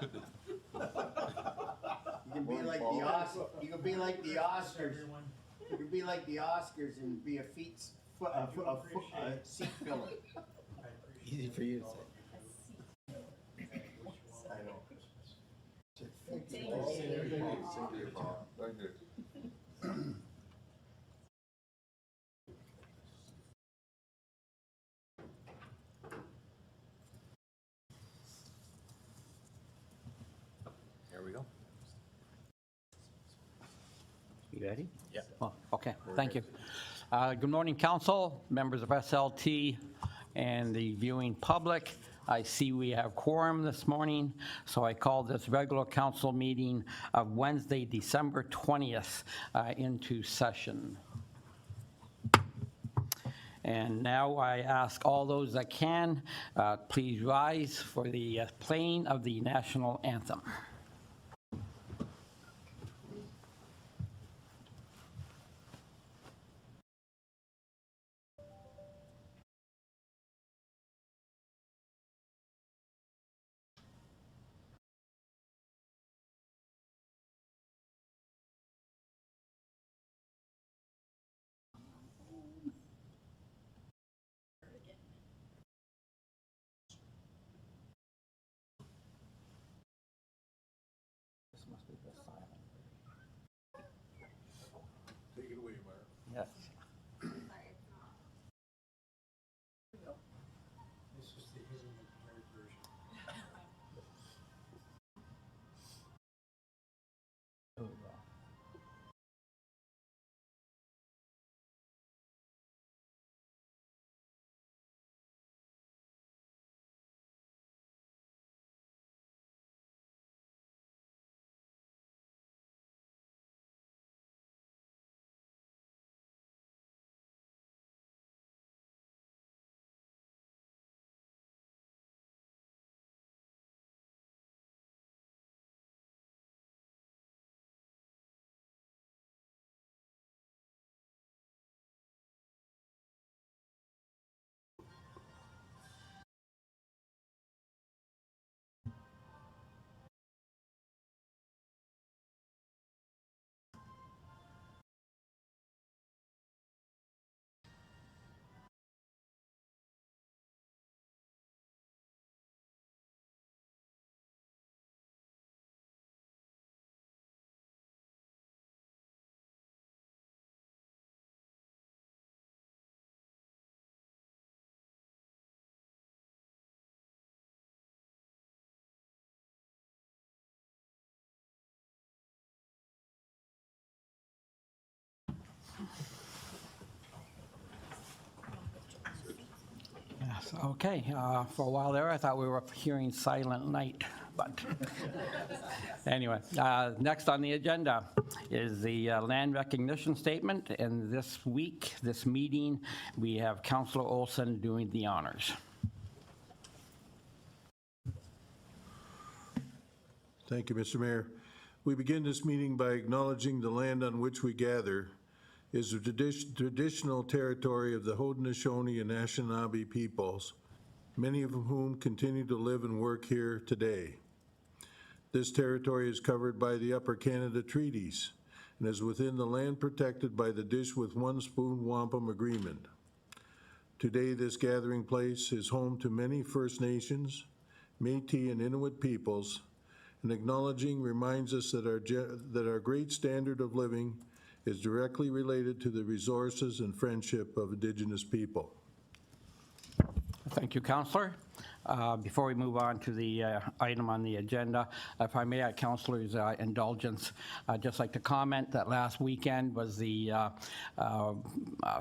You can be like the Oscars. You can be like the Oscars. You can be like the Oscars and be a seat filler. Easy for you to say. I know. Thank you. Here we go. You ready? Yeah. Oh, okay, thank you. Good morning, council, members of SLT, and the viewing public. I see we have quorum this morning, so I call this regular council meeting of Wednesday, December 20th into session. And now I ask all those that can, please rise for the playing of the national anthem. Take it away, Mark. Yes. This is the hidden version. Yes, okay. For a while there, I thought we were hearing Silent Night, but anyway. Next on the agenda is the land recognition statement, and this week, this meeting, we have Councillor Olson doing the honors. Thank you, Mr. Mayor. We begin this meeting by acknowledging the land on which we gather is the traditional territory of the Haudenosaunee and Anishinaabe peoples, many of whom continue to live and work here today. This territory is covered by the Upper Canada Treaties and is within the land protected by the Dish with One Spoon Wampum Agreement. Today, this gathering place is home to many First Nations, Métis, and Inuit peoples, and acknowledging reminds us that our great standard of living is directly related to the resources and friendship of Indigenous people. Thank you, Councillor. Before we move on to the item on the agenda, if I may, at Councillor's indulgence, I'd just like to comment that last weekend was the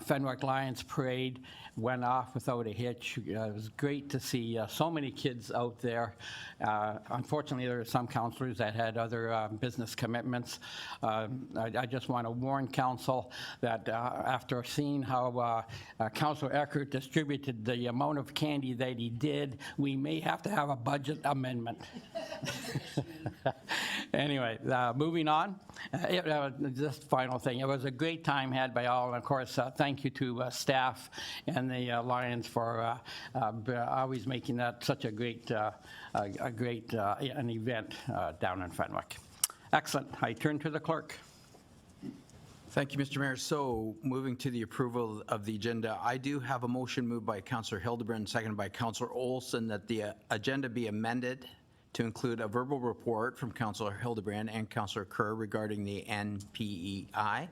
Fenwick Lions Parade. Went off without a hitch. It was great to see so many kids out there. Unfortunately, there were some councillors that had other business commitments. I just want to warn council that after seeing how Councillor Eckert distributed the amount of candy that he did, decided we may have to have a budget amendment. Anyway, moving on. Just final thing, it was a great time had by all, and of course, thank you to staff and the Lions for always making that such a great an event down in Fenwick. Excellent. I turn to the clerk. Thank you, Mr. Mayor. So moving to the approval of the agenda, I do have a motion moved by Councillor Hildebrand, seconded by Councillor Olson, that the agenda be amended to include a verbal report from Councillor Hildebrand and Councillor Kerr regarding the NPEI,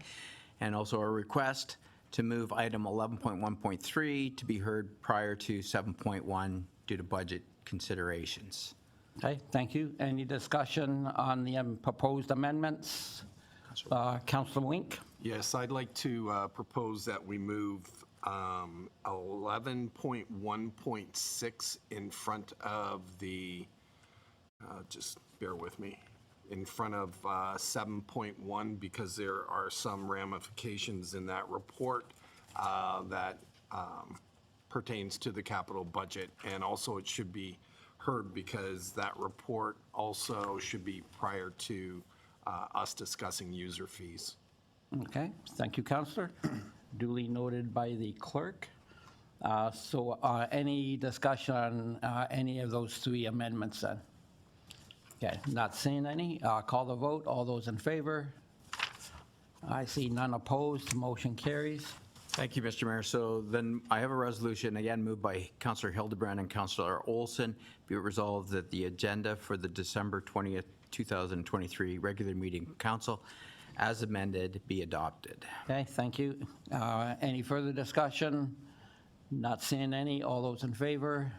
and also a request to move item 11.1.3 to be heard prior to 7.1 due to budget considerations. Okay, thank you. Any discussion on the proposed amendments? Councillor Wink? Yes, I'd like to propose that we move 11.1.6 in front of the, just bear with me, in front of 7.1, because there are some ramifications in that report that pertains to the capital budget, and also it should be heard because that report also should be prior to us discussing user fees. Okay, thank you, Councillor. Duly noted by the clerk. So any discussion on any of those three amendments then? Okay, not seeing any. Call the vote. All those in favor? I see none opposed. Motion carries. Thank you, Mr. Mayor. So then I have a resolution, again moved by Councillor Hildebrand and Councillor Olson. Be it resolved that the agenda for the December 20th, 2023 regular meeting of council as amended be adopted. Okay, thank you. Any further discussion? Not seeing any. All those in favor?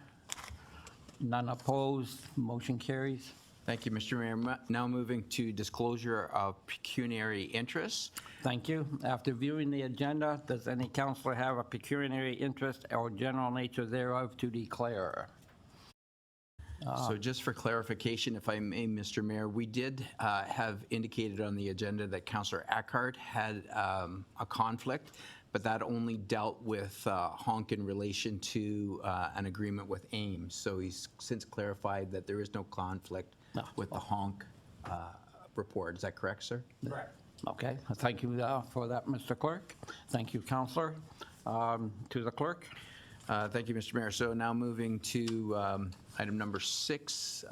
None opposed. Motion carries. Thank you, Mr. Mayor. Now moving to disclosure of pecuniary interests. Thank you. After viewing the agenda, does any councillor have a pecuniary interest or general nature thereof to declare? So just for clarification, if I may, Mr. Mayor, we did have indicated on the agenda that Councillor Eckhart had a conflict, but that only dealt with Honk in relation to an agreement with Ames. So he's since clarified that there is no conflict with the Honk report. Is that correct, sir? Correct. Okay, thank you for that, Mr. Clerk. Thank you, Councillor. To the clerk. Thank you, Mr. Mayor. So now moving to item number 6,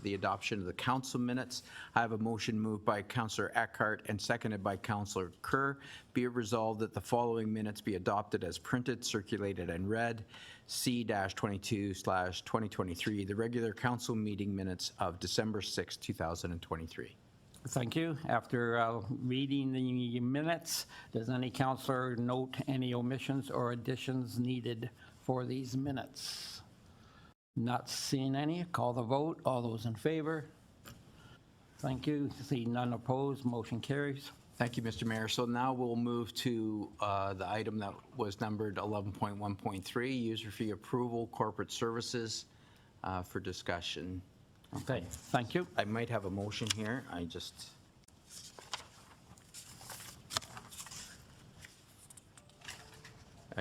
the adoption of the council minutes. I have a motion moved by Councillor Eckhart and seconded by Councillor Kerr. Be it resolved that the following minutes be adopted as printed, circulated, and read. C-22/2023, the regular council meeting minutes of December 6, 2023. Thank you. After reading the minutes, does any councillor note any omissions or additions needed for these minutes? Not seeing any. Call the vote. All those in favor? Thank you. See none opposed. Motion carries. Thank you, Mr. Mayor. So now we'll move to the item that was numbered 11.1.3, user fee approval, corporate services, for discussion. Okay, thank you. I might have a motion here. I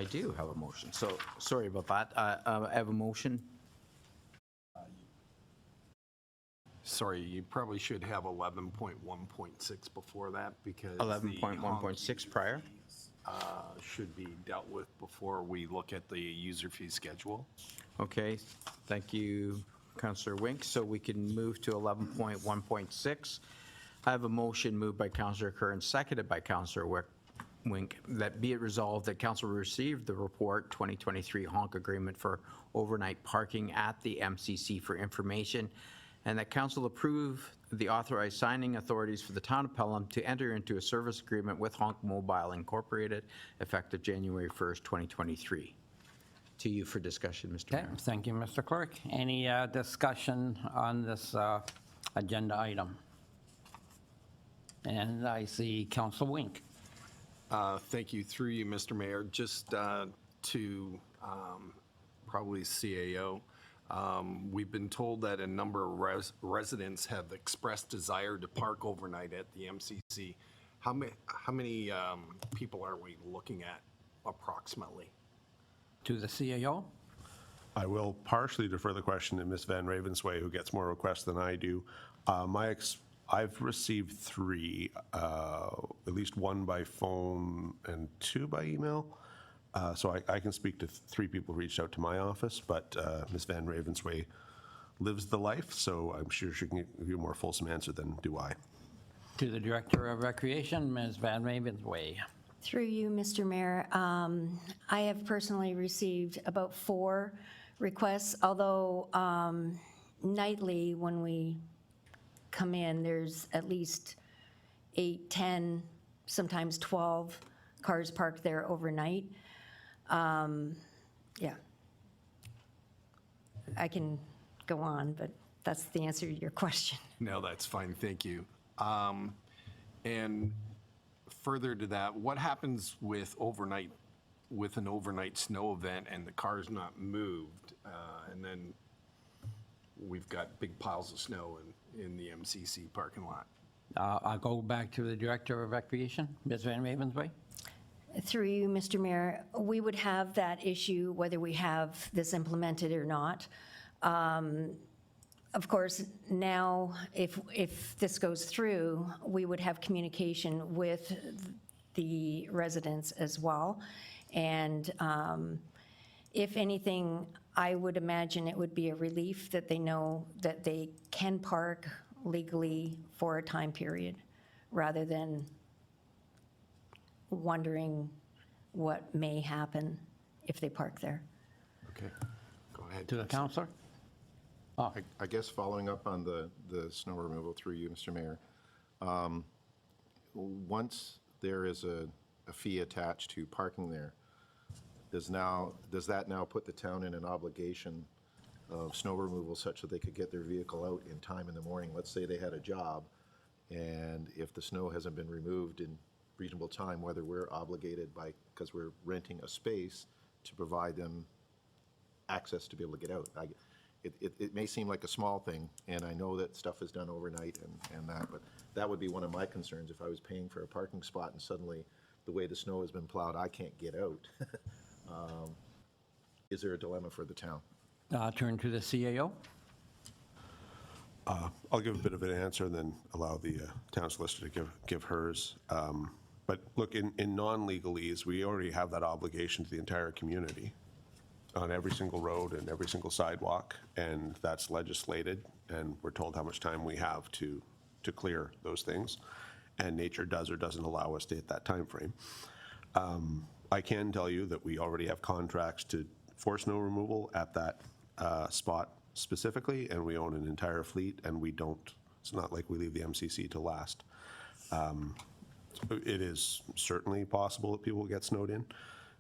do have a motion. So sorry about that. I have a motion. Sorry, you probably should have 11.1.6 before that because 11.1.6 prior. Should be dealt with before we look at the user fee schedule. Okay, thank you, Councillor Wink. So we can move to 11.1.6. I have a motion moved by Councillor Kerr and seconded by Councillor Wink that be it resolved that council received the report 2023 honk agreement for overnight parking at the MCC for information, and that council approve the authorized signing authorities for the town of Pelham to enter into a service agreement with Honk Mobile Incorporated effective January 1st, 2023. To you for discussion, Mr. Okay, Mayor. thank you, Mr. Clerk. Any discussion on this agenda item? And I see Council Wink. Thank you. Through you, Mr. Mayor. Just to probably CAO, we've been told that a number of residents have expressed desire to park overnight at the MCC. How many people are we looking at approximately? To the CAO? I will partially defer the question to Ms. Van Ravensway, who gets more requests than I do. I've received 3, at least 1 by phone and 2 by email. So I can speak to 3 people who reached out to my office, but Ms. Van Ravensway lives the life, so I'm sure she can give you a more fulsome answer than do I. To the Director of Recreation, Ms. Van Ravensway. Through you, Mr. Mayor, I have personally received about 4 requests, although nightly, when we come in, there's at least 8, 10, sometimes 12 cars parked there overnight. Yeah. I can go on, but that's the answer to your question. No, that's fine, thank you. And further to that, what happens with an overnight snow event and the car's not moved, and then we've got big piles of snow in the MCC parking lot? I'll go back to the Director of Recreation, Ms. Van Ravensway. Through you, Mr. Mayor, we would have that issue whether we have this implemented or not. Of course, now, if this goes through, we would have communication with the residents as well. And if anything, I would imagine it would be a relief that they know that they can park legally for a time period, rather than wondering what may happen if they park there. Okay, go ahead. To the Councillor. I guess following up on the snow removal through you, Mr. Mayor, once there is a fee attached to parking there, does that now put the town in an obligation of snow removal such that they could get their vehicle out in time in the morning? Let's say they had a job, and if the snow hasn't been removed in reasonable time, whether we're obligated because we're renting a space to provide them access to be able to get out. It may seem like a small thing, and I know that stuff is done overnight and that, but that would be one of my concerns if I was paying for a parking spot and suddenly the way the snow has been plowed, I can't get out. Is there a dilemma for the town? Turn to the CAO. I'll give a bit of an answer and then allow the town solicitor to give hers. But look, in non-legalese, we already have that obligation to the entire community on every single road and every single sidewalk, and that's legislated, and we're told how much time we have to clear those things, and nature does or doesn't allow us to hit that time frame. I can tell you that we already have contracts for snow removal at that spot specifically, and we own an entire fleet, and it's not like we leave the MCC to last. It is certainly possible that people will get snowed in.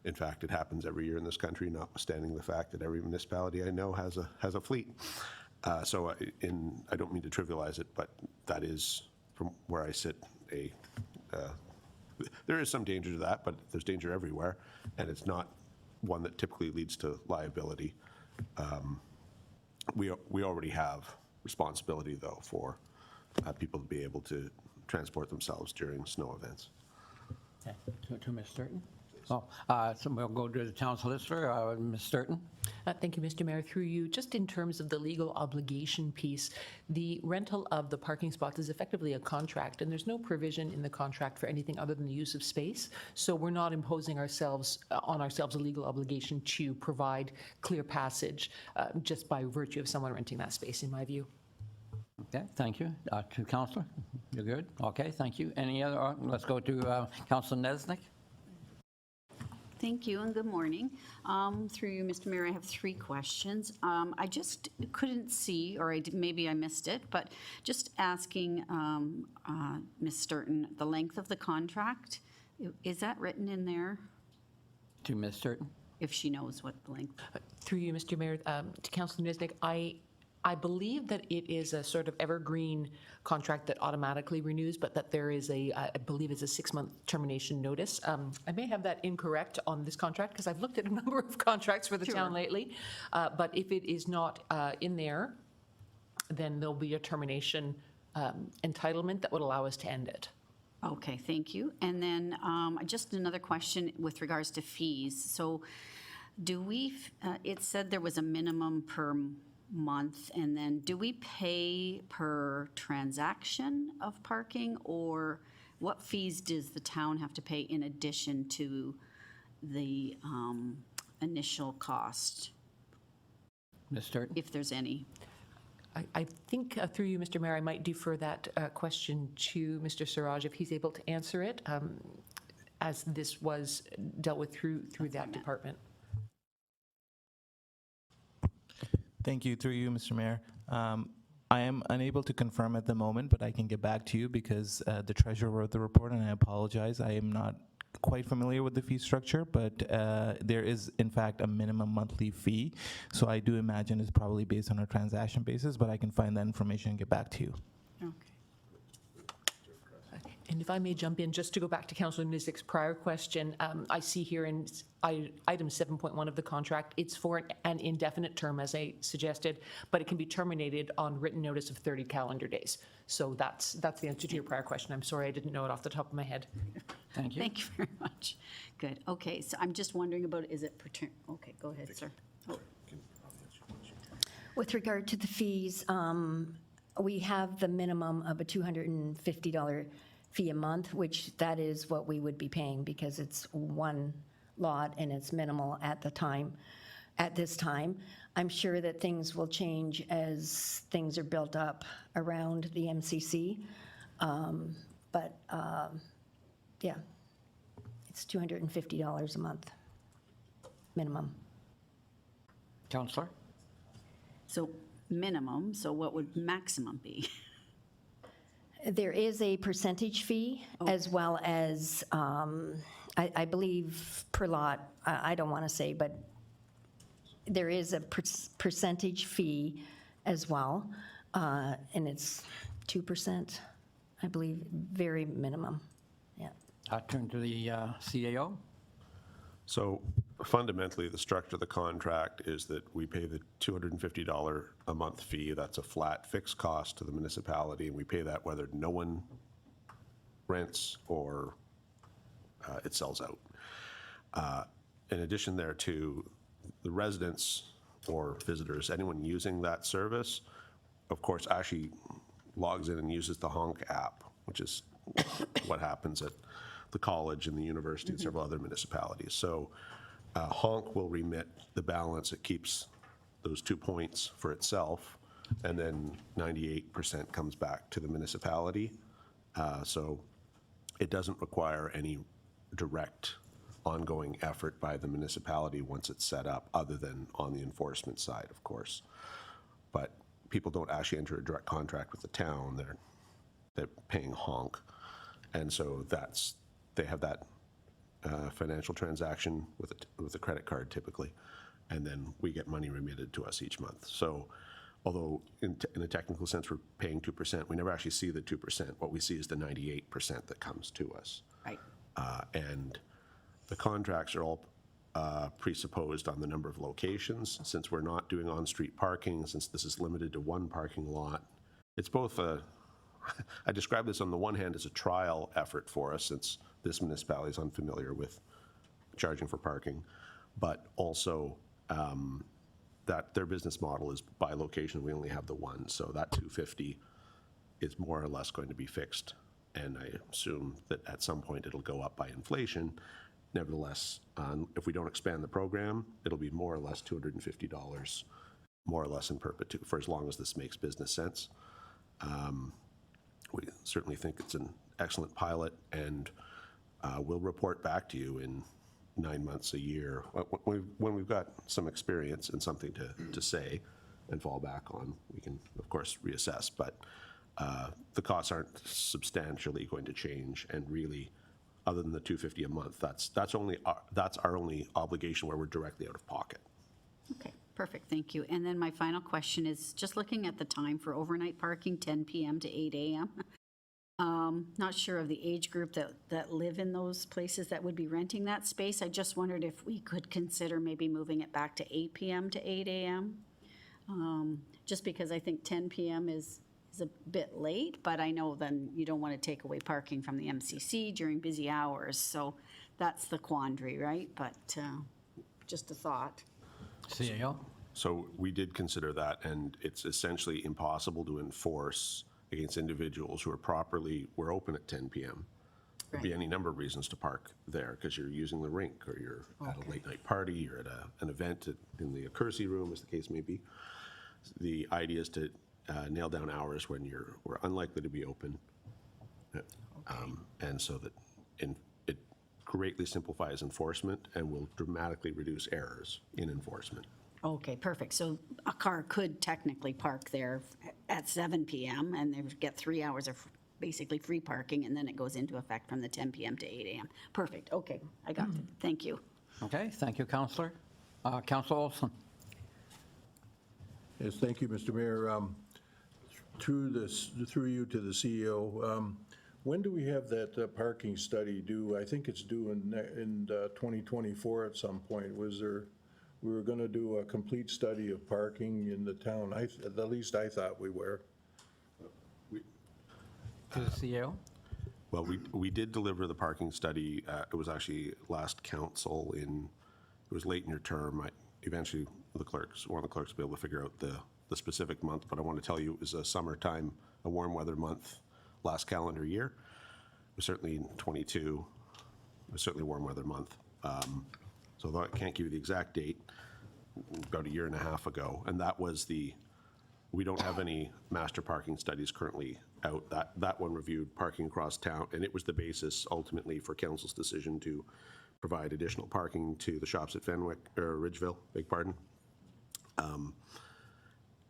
In fact, it happens every year in this country, notwithstanding the fact that every municipality I know has a fleet. So I don't mean to trivialize it, but that is, from where I sit, there is some danger to that, but there's danger everywhere, and it's not one that typically leads to liability. We already have responsibility, though, for people to be able to transport themselves during snow events. Okay. To Ms. Sturton. So we'll go to the town solicitor, Ms. Sturton. Thank you, Mr. Mayor. Through you, just in terms of the legal obligation piece, the rental of the parking spots is effectively a contract, and there's no provision in the contract for anything other than the use of space. So we're not imposing on ourselves a legal obligation to provide clear passage just by virtue of someone renting that space, in my view. Okay, thank you. To Councillor, you're good? Okay, thank you. Any other, let's go to Councillor Nesnick. Thank you and good morning. Through you, Mr. Mayor, I have 3 questions. I just couldn't see, or maybe I missed it, but just asking Ms. Sturton, the length of the contract, is that written in there? To Ms. Sturton. If she knows what the length. Through you, Mr. Mayor, to Councillor Nisnik, I believe that it is a sort of evergreen contract that automatically renews, but that there is I believe it's a 6-month termination notice. I may have that incorrect on this contract because I've looked at a number of contracts for the town lately. But if it is not in there, then there'll be a termination entitlement that would allow us to end it. Okay, thank you. And then just another question with regards to fees. So do we, it said there was a minimum per month, and then do we pay per transaction of parking, or what fees does the town have to pay in addition to the initial cost, Ms. Sturton? if there's any? I think through you, Mr. Mayor, I might defer that question to Mr. Siraj if he's able to answer it, as this was dealt with through that department. Thank you. Through you, Mr. Mayor. I am unable to confirm at the moment, but I can get back to you because the treasurer wrote the report, and I apologize. I am not quite familiar with the fee structure, but there is, in fact, a minimum monthly fee. So I do imagine it's probably based on a transaction basis, but I can find that information and get back to you. Okay. And if I may jump in, just to go back to Councillor Nizik's prior question, I see here in item 7.1 of the contract, it's for an indefinite term, as I suggested, but it can be terminated on written notice of 30 calendar days. So that's the answer to your prior question. I'm sorry, I didn't know it off the top of my head. Thank you. Thank you very much. Good. Okay, so I'm just wondering about, is it per term? Okay, go ahead, sir. Oh, With regard to the fees, we have the minimum of a $250 fee a month, which that is what we would be paying because it's one lot and it's minimal at this time. I'm sure that things will change as things are built up around the MCC. Yeah, it's $250 a month minimum. Counselor? So minimum, so what would maximum be? There is a percentage fee as well as, I believe per lot, I don't want to say, but there is a percentage fee as well, and it's 2%, I believe, very minimum, yeah. I'll turn to the CAO. So fundamentally, the structure of the contract is that we pay the $250 a month fee. That's a flat fixed cost to the municipality, and we pay that whether no one rents or it sells out. In addition thereto, the residents or visitors, anyone using that service, of course, actually logs in and uses the Honk app, which is what happens at the college and the university and several other municipalities. So Honk will remit the balance. It keeps those 2 points for itself, and then 98% comes back to the municipality. So it doesn't require any direct ongoing effort by the municipality once it's set up, other than on the enforcement side, of course. But people don't actually enter a direct contract with the town. They're paying Honk. And so they have that financial transaction with a credit card typically, and then we get money remitted to us each month. So although in a technical sense we're paying 2%, we never actually see the 2%. What we see is the 98% that comes to us. Right. And the contracts are all presupposed on the number of locations. Since we're not doing on-street parking, since this is limited to one parking lot, it's both I describe this on the one hand as a trial effort for us, since this municipality is unfamiliar with charging for parking, but also that their business model is by location. We only have the one, so that 250 is more or less going to be fixed, and I assume that at some point it'll go up by inflation. Nevertheless, if we don't expand the program, it'll be more or less $250, more or less in perpetuity, for as long as this makes business sense. We certainly think it's an excellent pilot, and we'll report back to you in 9 months, a year, when we've got some experience and something to say and fall back on. We can, of course, reassess, but the costs aren't substantially going to change, and really, other than the $250 a month, that's our only obligation where we're directly out of pocket. Okay, perfect, thank you. And then my final question is, just looking at the time for overnight parking, 10 p.m. to 8 a.m. Not sure of the age group that live in those places that would be renting that space. I just wondered if we could consider maybe moving it back to 8 p.m. to 8 a.m. Just because I think 10 p.m. is a bit late, but I know then you don't want to take away parking from the MCC during busy hours, so that's the quandary, right? But just a thought. CAO? So we did consider that, and it's essentially impossible to enforce against individuals who we're open at 10 p.m. There'd be Right. any number of reasons to park there, because you're using the rink, or you're at a late night party, you're at an event in the Accuracy room, as the case may be. The idea is to nail down hours when we're unlikely to be open. And so that it greatly simplifies enforcement and will dramatically reduce errors in enforcement. Okay, perfect. So a car could technically park there at 7 PM and they get 3 hours of basically free parking, and then it goes into effect from the 10 PM to 8 AM. Perfect, okay, I got it. Thank you. Okay, thank you, Counselor. Counselor Olson? Yes, thank you, Mr. Mayor. Through you to the CEO, when do we have that parking study due? I think it's due in 2024 at some point. We were going to do a complete study of parking in the town. At least I thought we were. To the CEO? Well, we did deliver the parking study. It was actually last council it was late in your term. Eventually, one of the clerks will be able to figure out the specific month, but I want to tell you it was a summertime, a warm weather month last calendar year. It was certainly in 22. It was certainly a warm weather month. So although I can't give you the exact date, about a year and a half ago, and that was we don't have any master parking studies currently out. That one reviewed parking across town, and it was the basis ultimately for council's decision to provide additional parking to the shops at Fenwick, or Ridgeville, beg pardon,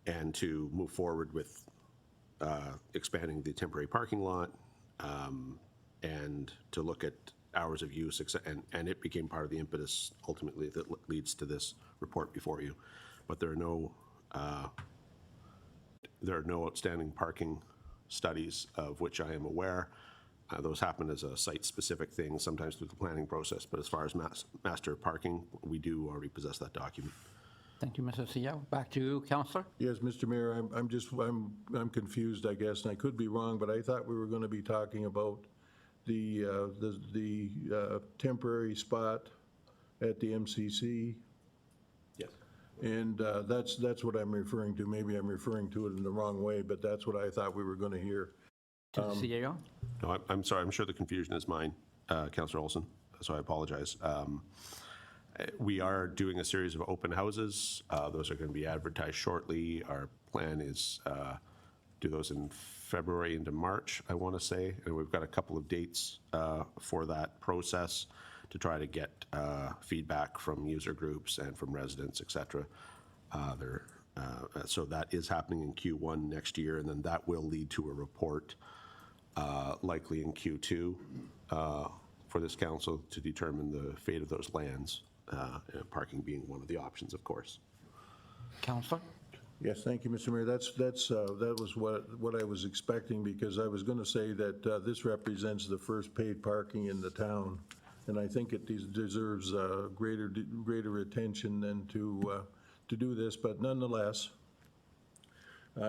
and to move forward with expanding the temporary parking lot, and to look at hours of use, and it became part of the impetus ultimately that leads to this report before you. But there are no outstanding parking studies of which I am aware. Those happen as a site-specific thing, sometimes through the planning process, but as far as master parking, we do already possess that document. Thank you, Mr. CEO. Back to you, Counselor. Yes, Mr. Mayor, I'm confused, I guess, and I could be wrong, but I thought we were going to be talking about the temporary spot at the MCC. Yes. And that's what I'm referring to. Maybe I'm referring to it in the wrong way, but that's what I thought we were going to hear. To the CEO? No, I'm sorry. I'm sure the confusion is mine, Councillor Olson, so I apologize. We are doing a series of open houses. Those are going to be advertised shortly. Our plan is do those in February into March, I want to say, and we've got a couple of dates for that process to try to get feedback from user groups and from residents, et cetera. So that is happening in Q1 next year, and then that will lead to a report likely in Q2 for this council to determine the fate of those lands, parking being one of the options, of course. Counselor? Yes, thank you, Mr. Mayor. That was what I was expecting, because I was going to say that this represents the first paid parking in the town, and I think it deserves greater attention than to do this. But nonetheless,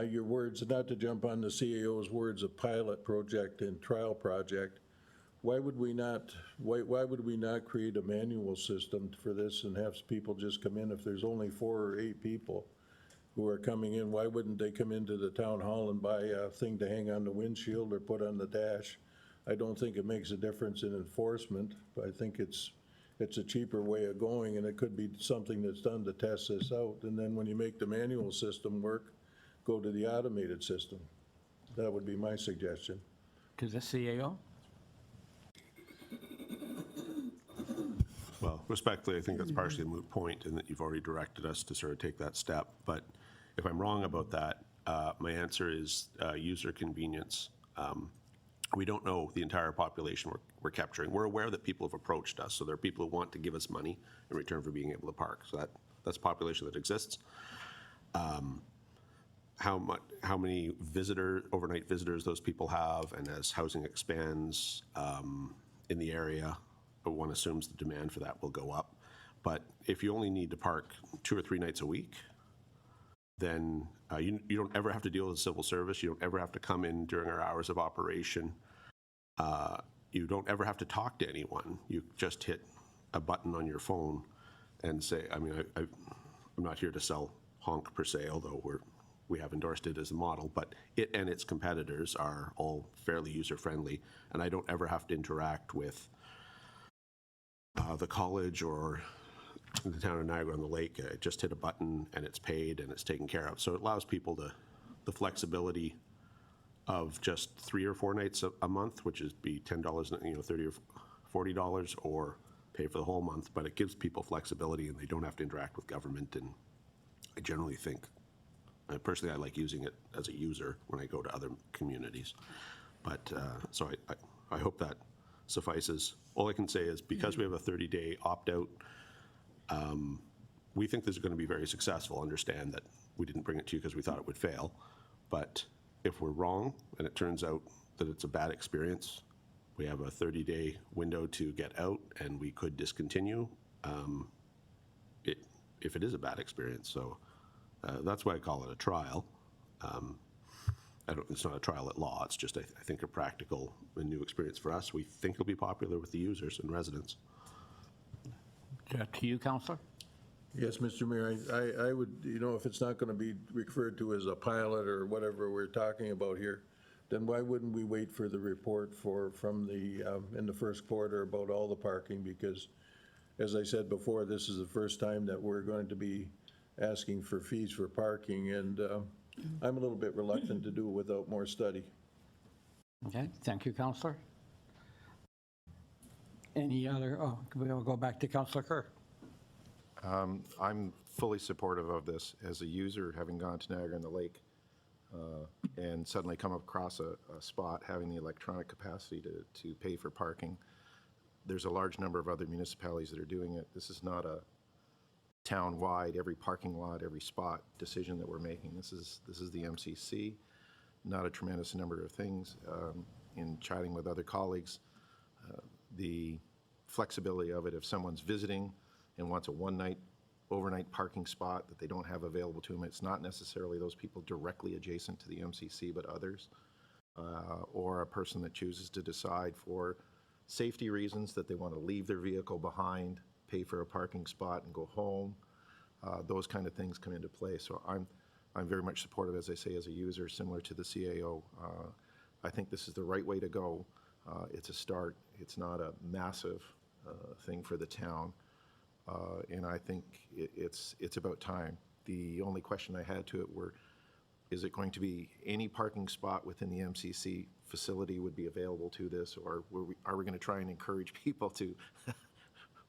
your words, not to jump on the CAO's words of pilot project and trial project, why would we not create a manual system for this and have people just come in? If there's only 4 or 8 people who are coming in, why wouldn't they come into the town hall and buy a thing to hang on the windshield or put on the dash? I don't think it makes a difference in enforcement, but I think it's a cheaper way of going, and it could be something that's done to test this out. And then when you make the manual system work, go to the automated system. That would be my suggestion. To the CEO? Well, respectfully, I think that's partially a moot point in that you've already directed us to sort of take that step. But if I'm wrong about that, my answer is user convenience. We don't know the entire population we're capturing. We're aware that people have approached us, so there are people who want to give us money in return for being able to park. So that's a population that exists. How many overnight visitors those people have, and as housing expands in the area, one assumes the demand for that will go up. But if you only need to park 2 or 3 nights a week, then you don't ever have to deal with civil service. You don't ever have to come in during our hours of operation. You don't ever have to talk to anyone. You just hit a button on your phone and say, I mean, I'm not here to sell honk per se, although we have endorsed it as a model, but it and its competitors are all fairly user-friendly, and I don't ever have to interact with the college or the town of Niagara-on-the-Lake. I just hit a button and it's paid and it's taken care of. So it allows people the flexibility of just 3 or 4 nights a month, which is be $10, $30 or $40, or pay for the whole month. But it gives people flexibility and they don't have to interact with government. And I generally think, personally, I like using it as a user when I go to other communities. But so I hope that suffices. All I can say is because we have a 30-day opt-out, we think this is going to be very successful. Understand that we didn't bring it to you because we thought it would fail. But if we're wrong and it turns out that it's a bad experience, we have a 30-day window to get out and we could discontinue if it is a bad experience. So that's why I call it a trial. It's not a trial at law. It's just, I think, a practical and new experience for us. We think it'll be popular with the users and residents. To you, Councillor. Yes, Mr. Mayor, I would, if it's not going to be referred to as a pilot or whatever we're talking about here, then why wouldn't we wait for the report from in the first quarter about all the parking? Because, as I said before, this is the first time that we're going to be asking for fees for parking, and I'm a little bit reluctant to do it without more study. Okay, thank you, Councillor. Any other, we'll go back to Councillor Kerr. I'm fully supportive of this as a user, having gone to Niagara-on-the-Lake and suddenly come across a spot having the electronic capacity to pay for parking. There's a large number of other municipalities that are doing it. This is not a town-wide, every parking lot, every spot decision that we're making. This is the MCC, not a tremendous number of things. In chatting with other colleagues, the flexibility of it, if someone's visiting and wants a one-night, overnight parking spot that they don't have available to them, it's not necessarily those people directly adjacent to the MCC, but others, or a person that chooses to decide for safety reasons that they want to leave their vehicle behind, pay for a parking spot and go home. Those kind of things come into play. So I'm very much supportive, as I say, as a user, similar to the CAO. I think this is the right way to go. It's a start. It's not a massive thing for the town. And I think it's about time. The only question I had to it is it going to be any parking spot within the MCC facility would be available to this, or are we going to try and encourage people to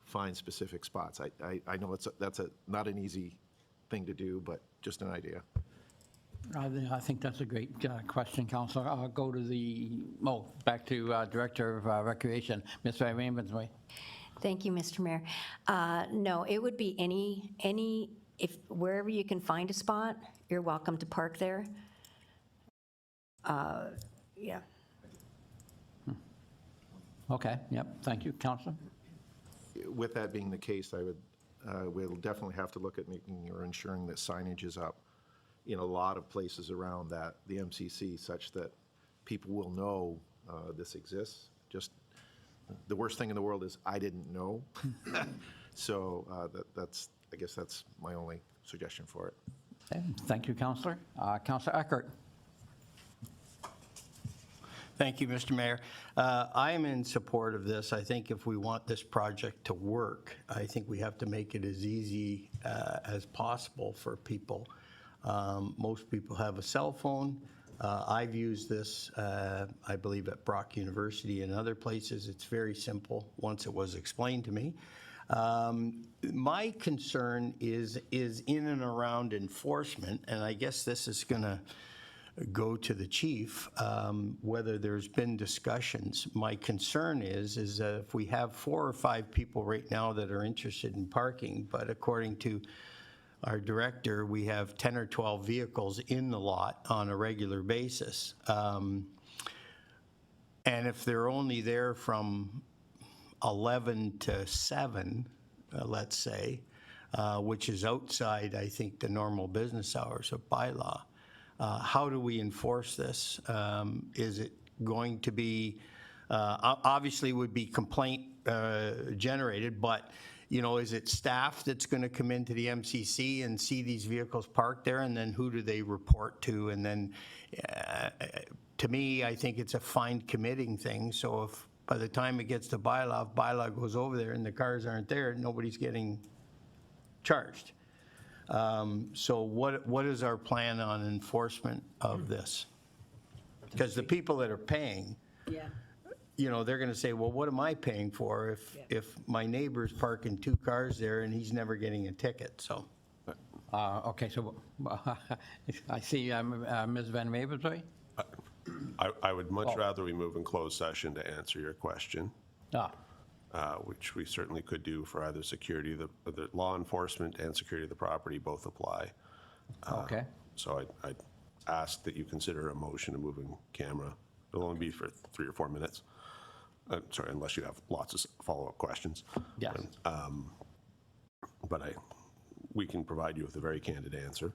find specific spots? I know that's not an easy thing to do, but just an idea. I think that's a great question, Councillor. I'll go to back to Director of Recreation, Ms. Ravensway. Thank you, Mr. Mayor. No, it would be if wherever you can find a spot, you're welcome to park there. Yeah. Okay, yep, thank you, Councillor. With that being the case, we'll definitely have to look at making or ensuring that signage is up in a lot of places around the MCC, such that people will know this exists. Just the worst thing in the world is I didn't know. So I guess that's my only suggestion for it. Okay, thank you, Councillor. Councillor Eckert. Thank you, Mr. Mayor. I am in support of this. I think if we want this project to work, I think we have to make it as easy as possible for people. Most people have a cell phone. I've used this, I believe, at Brock University and other places. It's very simple once it was explained to me. My concern is in and around enforcement, and I guess this is going to go to the chief, whether there's been discussions. My concern is that if we have 4 or 5 people right now that are interested in parking, but according to our director, we have 10 or 12 vehicles in the lot on a regular basis. And if they're only there from 11 to 7, let's say, which is outside, I think, the normal business hours of bylaw, how do we enforce this? Is it going to be, obviously would be complaint generated, but you know, is it staff that's going to come into the MCC and see these vehicles parked there, and then who do they report to? And then, to me, I think it's a fine committing thing, so if by the time it gets to bylaw, if bylaw goes over there and the cars aren't there, nobody's getting charged. So what is our plan on enforcement of this? Because the people that are paying, Yeah. you know, they're going to say, well, what am I paying for if my neighbor's parking 2 cars there and he's never getting a ticket, so. Okay, so I see Ms. Van Ravensway? I would much rather we move in closed session to answer your question, which we certainly could do for either security, the law enforcement and security of the property both apply. Okay. So I'd ask that you consider a motion to move in camera. It'll only be for 3 or 4 minutes. Sorry, unless you have lots of follow-up questions. Yes. But we can provide you with a very candid answer.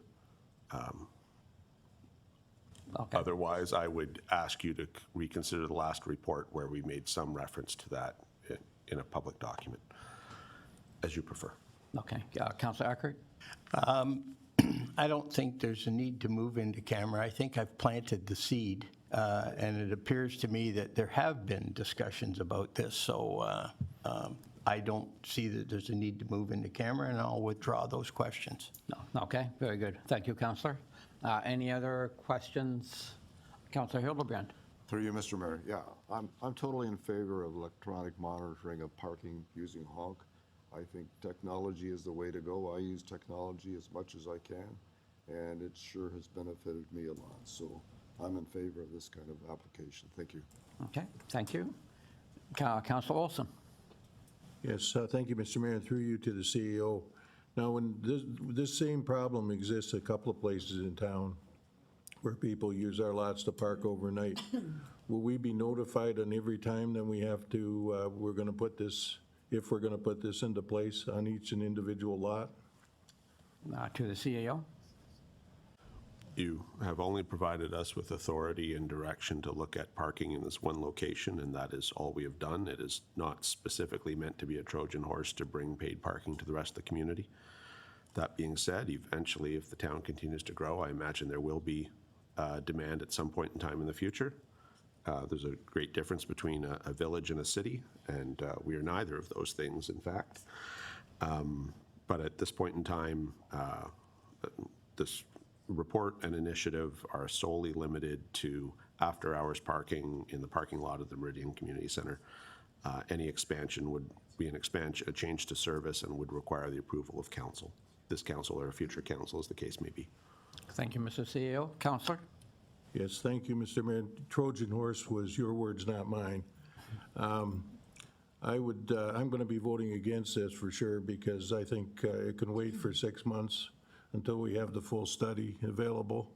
Okay. Otherwise, I would ask you to reconsider the last report where we made some reference to that in a public document, as you prefer. Okay. Councillor Eckert? I don't think there's a need to move into camera. I think I've planted the seed, and it appears to me that there have been discussions about this, so I don't see that there's a need to move into camera, and I'll withdraw those questions. No. Okay, very good. Thank you, Councillor. Any other questions? Councillor Hildebrand? Through you, Mr. Mayor. Yeah, I'm totally in favor of electronic monitoring of parking using honk. I think technology is the way to go. I use technology as much as I can, and it sure has benefited me a lot. So I'm in favor of this kind of application. Thank you. Okay, thank you. Councillor Olson? Yes, thank you, Mr. Mayor, and through you to the CEO. Now, when this same problem exists a couple of places in town where people use our lots to park overnight, will we be notified on every time that we have to, we're going to put this, if we're going to put this into place on each and individual lot? To the CEO? You have only provided us with authority and direction to look at parking in this one location, and that is all we have done. It is not specifically meant to be a Trojan horse to bring paid parking to the rest of the community. That being said, eventually, if the town continues to grow, I imagine there will be demand at some point in time in the future. There's a great difference between a village and a city, and we are neither of those things, in fact. But at this point in time, this report and initiative are solely limited to after-hours parking in the parking lot of the Meridian Community Center. Any expansion would be a change to service and would require the approval of council, this council or a future council, as the case may be. Thank you, Mr. CEO. Councillor? Yes, thank you, Mr. Mayor. Trojan horse was your words, not mine. I'm going to be voting against this for sure, because I think it can wait for 6 months until we have the full study available.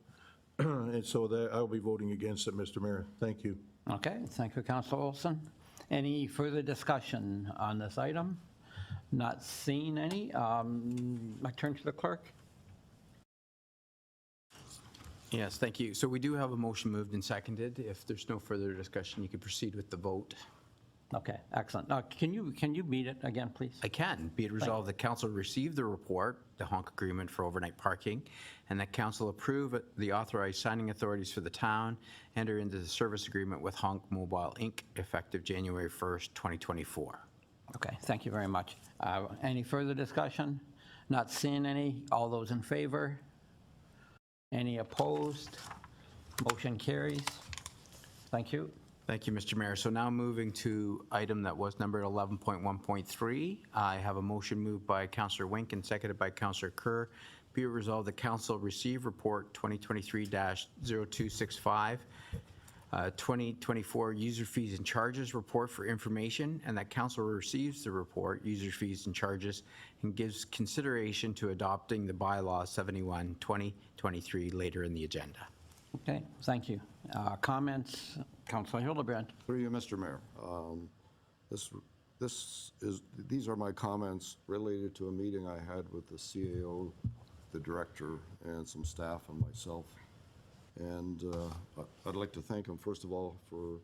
And so that I'll be voting against it, Mr. Mayor. Thank you. Okay, thank you, Councillor Olson. Any further discussion on this item? Not seeing any. I turn to the clerk. Yes, thank you. So we do have a motion moved and seconded. If there's no further discussion, you can proceed with the vote. Okay, excellent. Can you read it again, please? I can. Be it resolved that council receive the report, the honk agreement for overnight parking, and that council approve the authorized signing authorities for the town, enter into the service agreement with Honk Mobile, Inc., effective January 1st, 2024. Okay, thank you very much. Any further discussion? Not seeing any. All those in favor? Any opposed? Motion carries. Thank you. Thank you, Mr. Mayor. So now moving to item that was numbered 11.1.3. I have a motion moved by Councillor Wink and seconded by Councillor Kerr. Be it resolved that council receive report 2023-0265, 2024 user fees and charges report for information, and that council receives the report, user fees and charges, and gives consideration to adopting the bylaw 71-2023 later in the agenda. Okay, thank you. Comments? Councillor Hildebrand. Through you, Mr. Mayor. These are my comments related to a meeting I had with the CAO, the director, and some staff and myself. And I'd like to thank them, first of all, for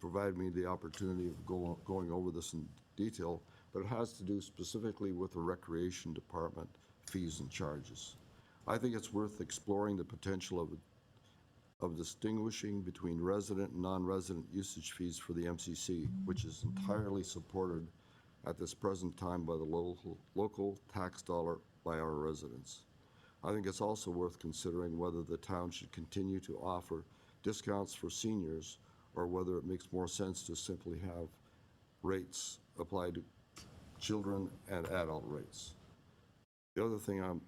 providing me the opportunity of going over this in detail. but it has to do specifically with the Recreation Department fees and charges. I think it's worth exploring the potential of distinguishing between resident and non-resident usage fees for the MCC, which is entirely supported at this present time by the local tax dollar by our residents. I think it's also worth considering whether the town should continue to offer discounts for seniors or whether it makes more sense to simply have rates applied to children and adult rates. The other thing I'm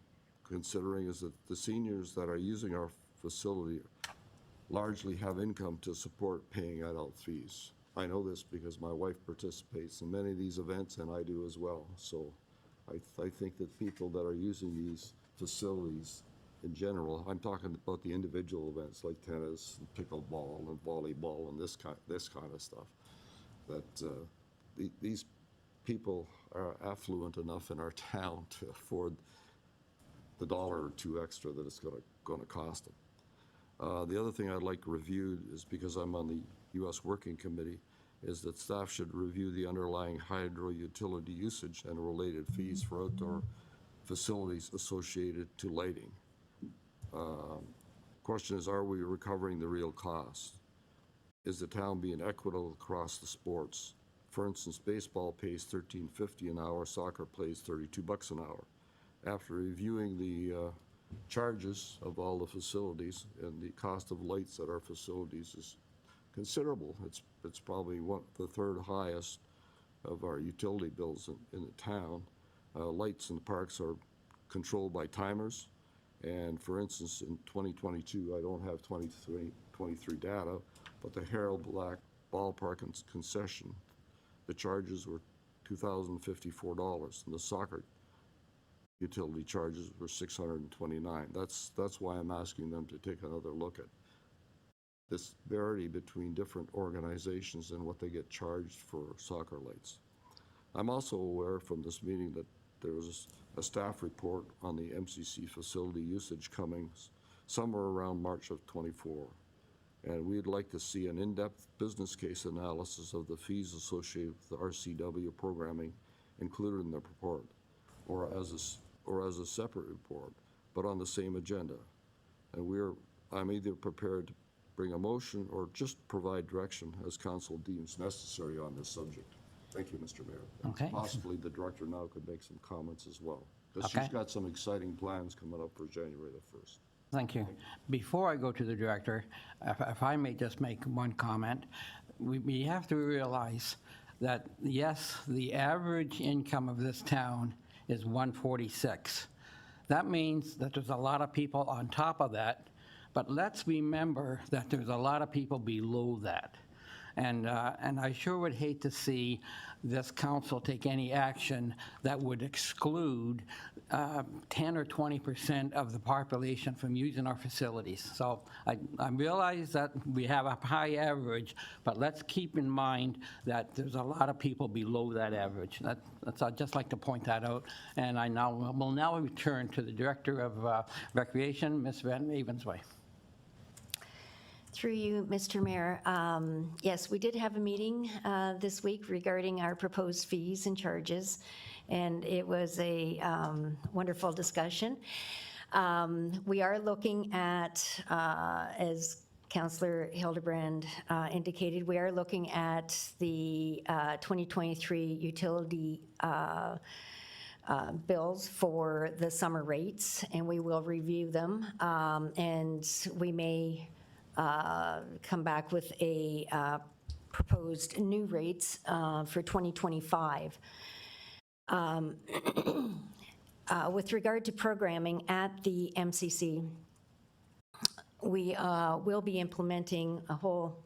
considering is that the seniors that are using our facility largely have income to support paying adult fees. I know this because my wife participates in many of these events and I do as well. So I think that people that are using these facilities in general, I'm talking about the individual events like tennis and pickleball and volleyball and this kind of stuff, that these people are affluent enough in our town to afford the dollar or two extra that it's going to cost them. The other thing I'd like reviewed is, because I'm on the U.S. Working Committee, is that staff should review the underlying hydro utility usage and related fees for outdoor facilities associated to lighting. Question is, are we recovering the real cost? Is the town being equitable across the sports? For instance, baseball pays $13.50 an hour, soccer pays $32 an hour. After reviewing the charges of all the facilities, and the cost of lights at our facilities is considerable. It's probably the third highest of our utility bills in the town. Lights in the parks are controlled by timers. And for instance, in 2022, I don't have 23 data, but the Harold Black Ballpark concession, the charges were $2,054, and the soccer utility charges were $629. That's why I'm asking them to take another look at this disparity between different organizations and what they get charged for soccer lights. I'm also aware from this meeting that there was a staff report on the MCC facility usage coming somewhere around March of '24. And we'd like to see an in-depth business case analysis of the fees associated with the RCW programming included in the report, or as a separate report, but on the same agenda. And I'm either prepared to bring a motion or just provide direction as council deems necessary on this subject. Thank you, Mr. Mayor. Okay. Possibly the director now could make some comments as well, because Okay. she's got some exciting plans coming up for January the 1st. Thank you. Before I go to the director, if I may just make one comment, we have to realize that, yes, the average income of this town is $146. That means that there's a lot of people on top of that, but let's remember that there's a lot of people below that. And I sure would hate to see this council take any action that would exclude 10 or 20% of the population from using our facilities. So I realize that we have a high average, but let's keep in mind that there's a lot of people below that average. I'd just like to point that out. And will now return to the Director of Recreation, Ms. Van Ravensway. Through you, Mr. Mayor. Yes, we did have a meeting this week regarding our proposed fees and charges, and it was a wonderful discussion. We are looking at, as Councillor Hildebrand indicated, we are looking at the 2023 utility bills for the summer rates, and we will review them, and we may come back with a proposed new rates for 2025. With regard to programming at the MCC, we will be implementing a whole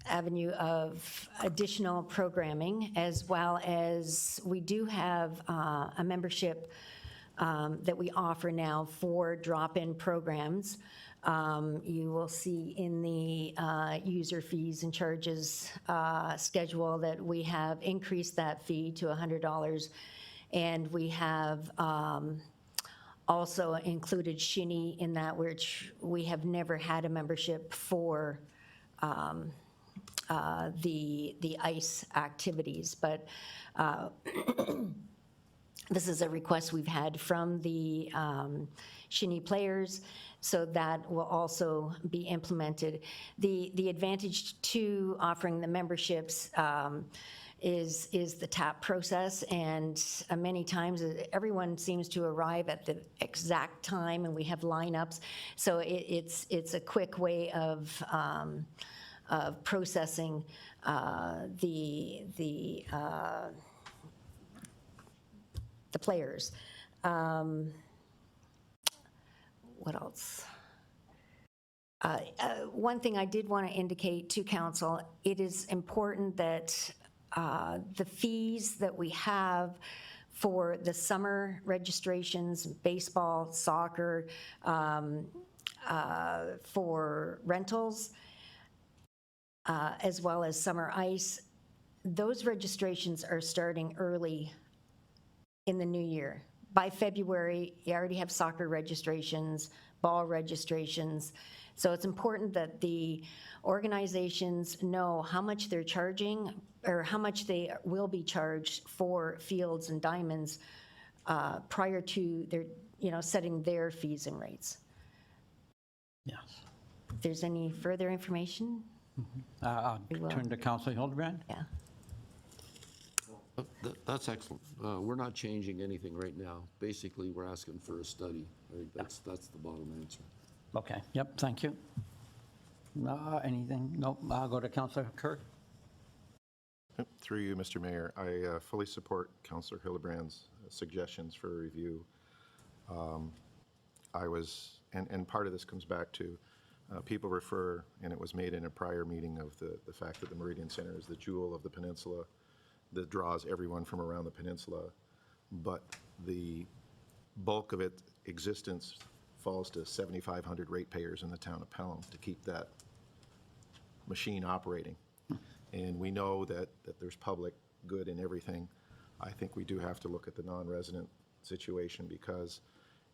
avenue of additional programming, as well as we do have a membership that we offer now for drop-in programs. You will see in the user fees and charges schedule that we have increased that fee to $100, and we have also included Shinny in that, which we have never had a membership for the ice activities. But this is a request we've had from the Shinny players, so that will also be implemented. The advantage to offering the memberships is the tap process, and many times everyone seems to arrive at the exact time, and we have lineups. So it's a quick way of processing the players. What else? One thing I did want to indicate to council, it is important that the fees that we have for the summer registrations, baseball, soccer, for rentals, as well as summer ice, those registrations are starting early in the new year. By February, you already have soccer registrations, ball registrations. So it's important that the organizations know how much they're charging or how much they will be charged for fields and diamonds prior to their, setting their fees and rates. Yes. If there's any further information? I'll We will. turn to Councilor Hildebrand. Yeah. That's excellent. We're not changing anything right now. Basically, we're asking for a study. I think that's the bottom answer. Okay, yep, thank you. Anything? Nope, I'll go to Councilor Kirk. Through you, Mr. Mayor, I fully support Councillor Hildebrand's suggestions for review. And part of this comes back to people refer, and it was made in a prior meeting, of the fact that the Meridian Center is the jewel of the peninsula that draws everyone from around the peninsula, but the bulk of its existence falls to 7,500 ratepayers in the town of Pelham to keep that machine operating. And we know that there's public good in everything. I think we do have to look at the non-resident situation, because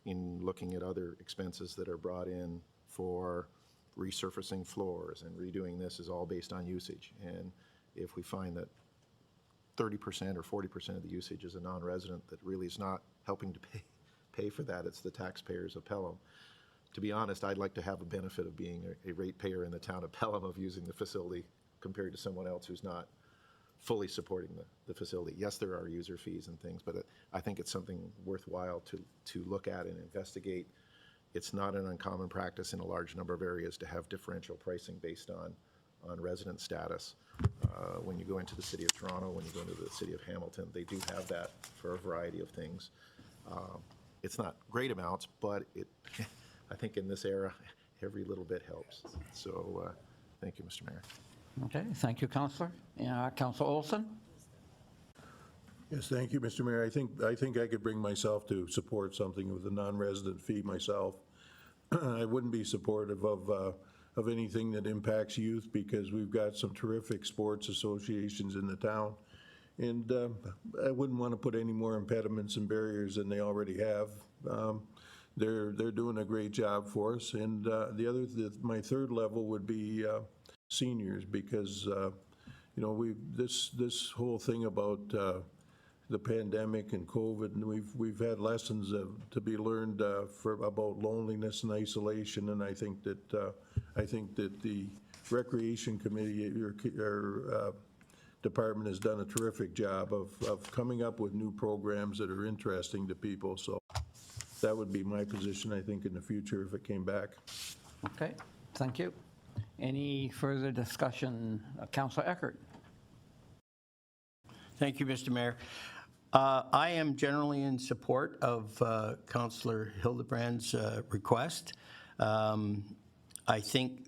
in looking at other expenses that are brought in for resurfacing floors and redoing this is all based on usage. And if we find that 30% or 40% of the usage is a non-resident that really is not helping to pay for that, it's the taxpayers of Pelham. To be honest, I'd like to have a benefit of being a ratepayer in the town of Pelham, of using the facility, compared to someone else who's not fully supporting the facility. Yes, there are user fees and things, but I think it's something worthwhile to look at and investigate. It's not an uncommon practice in a large number of areas to have differential pricing based on resident status. When you go into the city of Toronto, when you go into the city of Hamilton, they do have that for a variety of things. It's not great amounts, but I think in this era, every little bit helps. So thank you, Mr. Mayor. Okay, thank you, Councilor. Councilor Olson? Yes, thank you, Mr. Mayor. I think I could bring myself to support something with a non-resident fee myself. I wouldn't be supportive of anything that impacts youth, because we've got some terrific sports associations in the town. And I wouldn't want to put any more impediments and barriers than they already have. They're doing a great job for us. And my third level would be seniors, because this whole thing about the pandemic and COVID, and we've had lessons to be learned about loneliness and isolation. And I think that the Recreation Committee, your department, has done a terrific job of coming up with new programs that are interesting to people. So that would be my position, I think, in the future if it came back. Okay, thank you. Any further discussion? Councilor Eckert? Thank you, Mr. Mayor. I am generally in support of Councillor Hildebrand's request. I think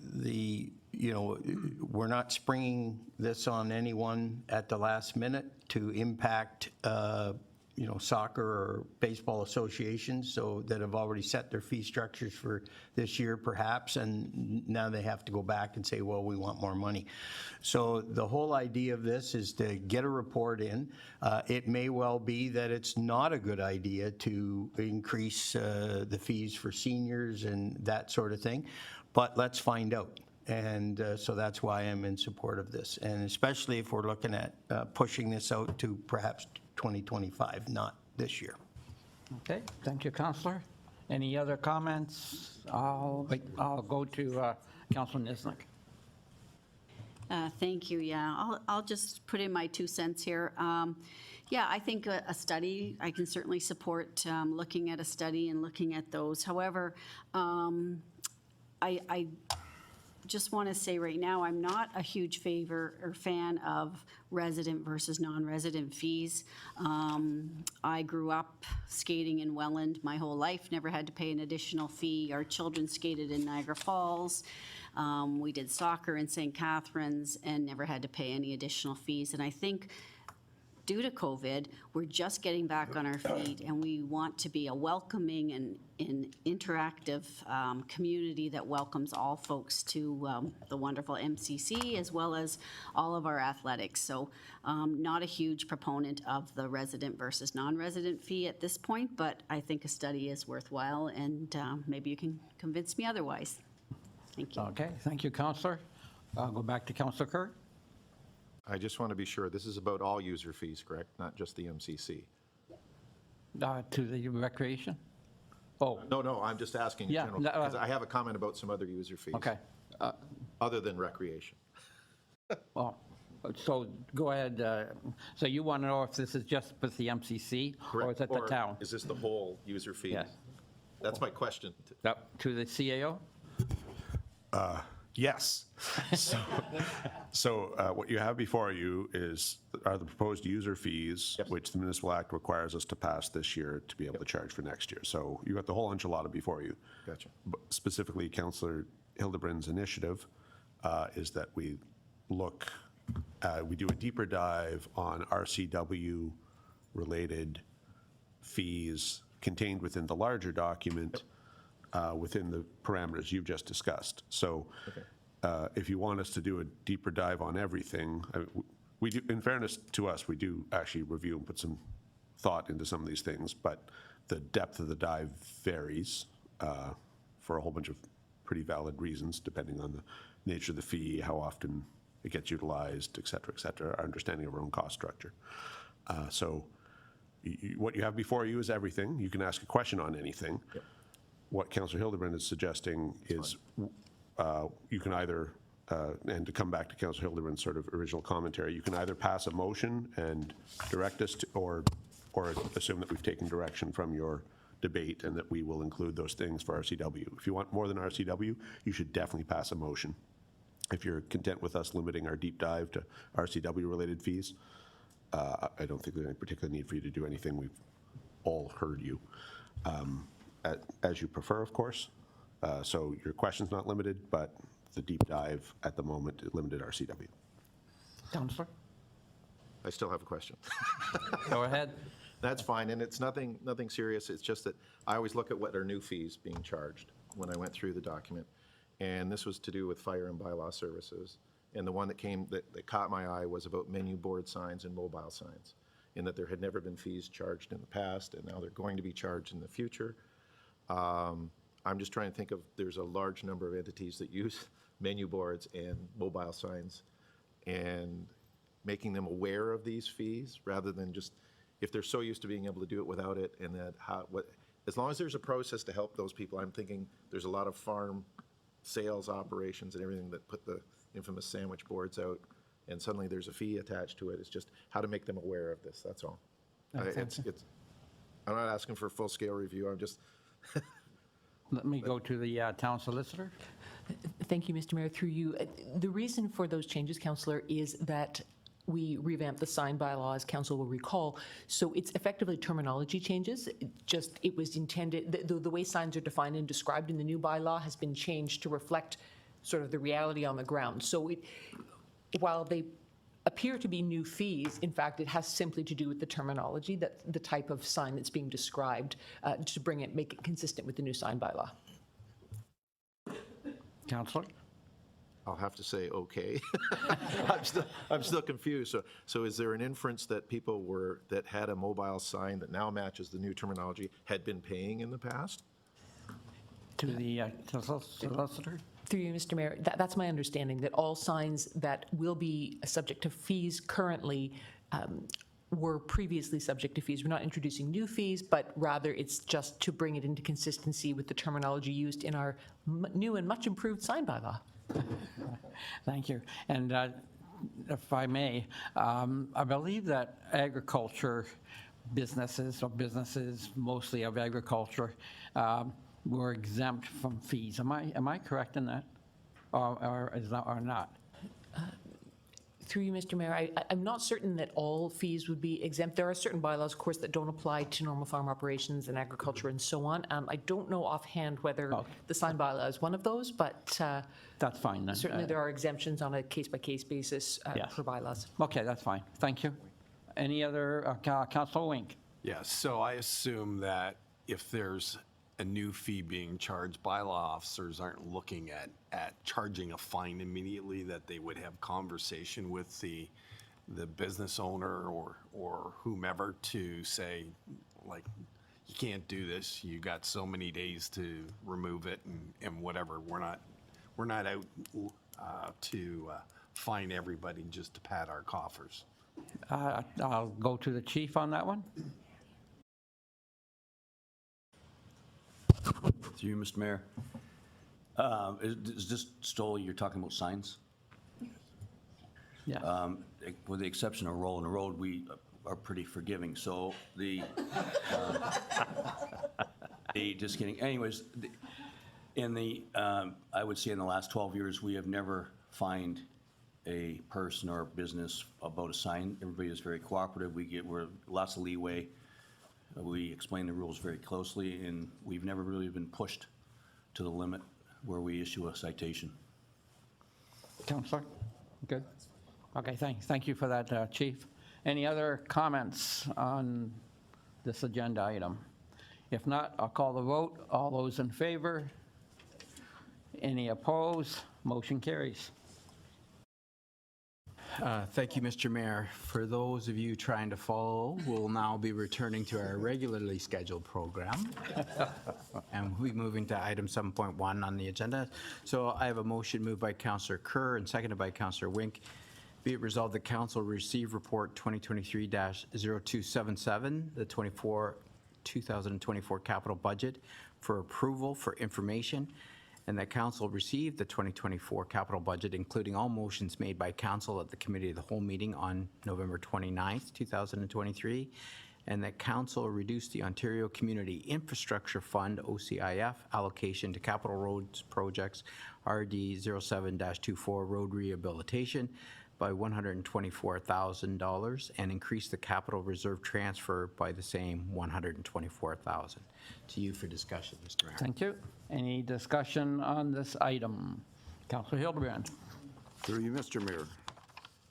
we're not springing this on anyone at the last minute to impact soccer or baseball associations, so that have already set their fee structures for this year perhaps, and now they have to go back and say, well, we want more money. So the whole idea of this is to get a report in. It may well be that it's not a good idea to increase the fees for seniors and that sort of thing, but let's find out. And so that's why I'm in support of this. And especially if we're looking at pushing this out to perhaps 2025, not this year. Okay, thank you, Counselor. Any other comments? I'll go to Counselor Nisnik. Thank you, yeah. I'll just put in my 2 cents here. Yeah, I think a study, I can certainly support looking at a study and looking at those. However, I just want to say right now, I'm not a huge favor or fan of resident versus non-resident fees. I grew up skating in Welland my whole life, never had to pay an additional fee. Our children skated in Niagara Falls. We did soccer in St. Catharines and never had to pay any additional fees. And I think due to COVID, we're just getting back on our feet, and we want to be a welcoming and interactive community that welcomes all folks to the wonderful MCC as well as all of our athletics. So not a huge proponent of the resident versus non-resident fee at this point, but I think a study is worthwhile, and maybe you can convince me otherwise. Thank you. Okay, thank you, Counselor. I'll go back to Counselor Kerr. I just want to be sure, this is about all user fees, correct? Not just the MCC? To the recreation? Oh, No, I'm just asking in Yeah, general, no, because I have a comment about some other user fees. okay. Other than recreation. Well, so go ahead. So you want to know if this is just with the MCC or is it the town? Is this the whole user fee? Yes. That's my question. To the CAO? Yes. So what you have before you are the proposed user fees, which the Municipal Act requires us to pass this year to be able to charge for next year. So you got the whole enchilada before you. Gotcha. But specifically, Councillor Hildebrand's initiative is that we do a deeper dive on RCW-related fees contained within the larger document within the parameters you've just discussed. So if you want us to do a deeper dive on everything, we do, in fairness to us, we do actually review and put some thought into some of these things, but the depth of the dive varies for a whole bunch of pretty valid reasons, depending on the nature of the fee, how often it gets utilized, et cetera, our understanding of our own cost structure. So what you have before you is everything. You can ask a question on anything. Yep. What Councillor Hildebrand is suggesting is you can either, and to come back to Councillor Hildebrand's sort of original commentary, you can either pass a motion and direct us to, or assume that we've taken direction from your debate and that we will include those things for RCW. If you want more than RCW, you should definitely pass a motion. If you're content with us limiting our deep dive to RCW-related fees, I don't think there's any particular need for you to do anything. We've all heard you. As you prefer, of course. So your question's not limited, but the deep dive at the moment is limited RCW. Counselor? I still have a question. Go ahead. That's fine, and it's nothing serious. It's just that I always look at what are new fees being charged when I went through the document. And this was to do with fire and bylaw services. And the one that caught my eye was about menu board signs and mobile signs, in that there had never been fees charged in the past, and now they're going to be charged in the future. I'm just trying to think of, there's a large number of entities that use menu boards and mobile signs, and making them aware of these fees rather than just, if they're so used to being able to do it without it, and that as long as there's a process to help those people. I'm thinking there's a lot of farm sales operations and everything that put the infamous sandwich boards out, and suddenly there's a fee attached to it. It's just how to make them aware of this, that's all. I'm not asking for a full-scale review, I'm just... Let me go to the town solicitor. Thank you, Mr. Mayor. Through you, the reason for those changes, Councillor, is that we revamped the sign bylaw, as Council will recall. So it's effectively terminology changes. It was intended, the way signs are defined and described in the new bylaw has been changed to reflect sort of the reality on the ground. So while they appear to be new fees, in fact, it has simply to do with the terminology, that the type of sign that's being described, to make it consistent with the new sign bylaw. Counselor? I'll have to say, okay. I'm still confused. So is there an inference that people that had a mobile sign that now matches the new terminology had been paying in the past? to the solicitor? Through you, Mr. Mayor, that's my understanding, that all signs that will be subject to fees currently were previously subject to fees. We're not introducing new fees, but rather it's just to bring it into consistency with the terminology used in our new and much improved sign bylaw. Thank you. And if I may, I believe that agriculture businesses, or businesses mostly of agriculture, were exempt from fees. Am I correct in that? Or is that, or not? Through you, Mr. Mayor, I'm not certain that all fees would be exempt. There are certain bylaws, of course, that don't apply to normal farm operations and agriculture and so on. I don't know offhand whether the sign bylaw is one of those, but that's fine then. Certainly there are exemptions on a case-by-case basis per bylaws. Okay, that's fine. Thank you. Any other, Councilor Wink? Yeah, so I assume that if there's a new fee being charged, bylaw officers aren't looking at charging a fine immediately, that they would have conversation with the business owner or whomever to say, like, you can't do this, you got so many days to remove it and whatever. We're not out to fine everybody just to pad our coffers. I'll go to the chief on that one. Through you, Mr. Mayor. Is this still, you're talking about signs? Yeah. With the exception of Roll in the Road, we are pretty forgiving. So just kidding. Anyways, I would say in the last 12 years, we have never fined a person or business about a sign. Everybody is very cooperative. We're lots of leeway. We explain the rules very closely, and we've never really been pushed to the limit where we issue a citation. Councilor? Good. Okay, thank you for that, Chief. Any other comments on this agenda item? If not, I'll call the vote. All those in favor? Any opposed? Motion carries. Thank you, Mr. Mayor. For those of you trying to follow, we'll now be returning to our regularly scheduled program. And we'll be moving to item 7.1 on the agenda. So I have a motion moved by Councillor Kerr and seconded by Councillor Wink. Be it resolved, the council receive report 2023-0277, the 2024 capital budget for approval for information, and that council received the 2024 capital budget, including all motions made by council at the committee of the whole meeting on November 29th, 2023, and that council reduced the Ontario Community Infrastructure Fund, OCIF, allocation to capital roads projects RD 07-24 road rehabilitation by $124,000 and increase the capital reserve transfer by the same $124,000. To you for discussion, Mr. Mayor. Thank you. Any discussion on this item? Councilor Hildebrand. Through you, Mr. Mayor.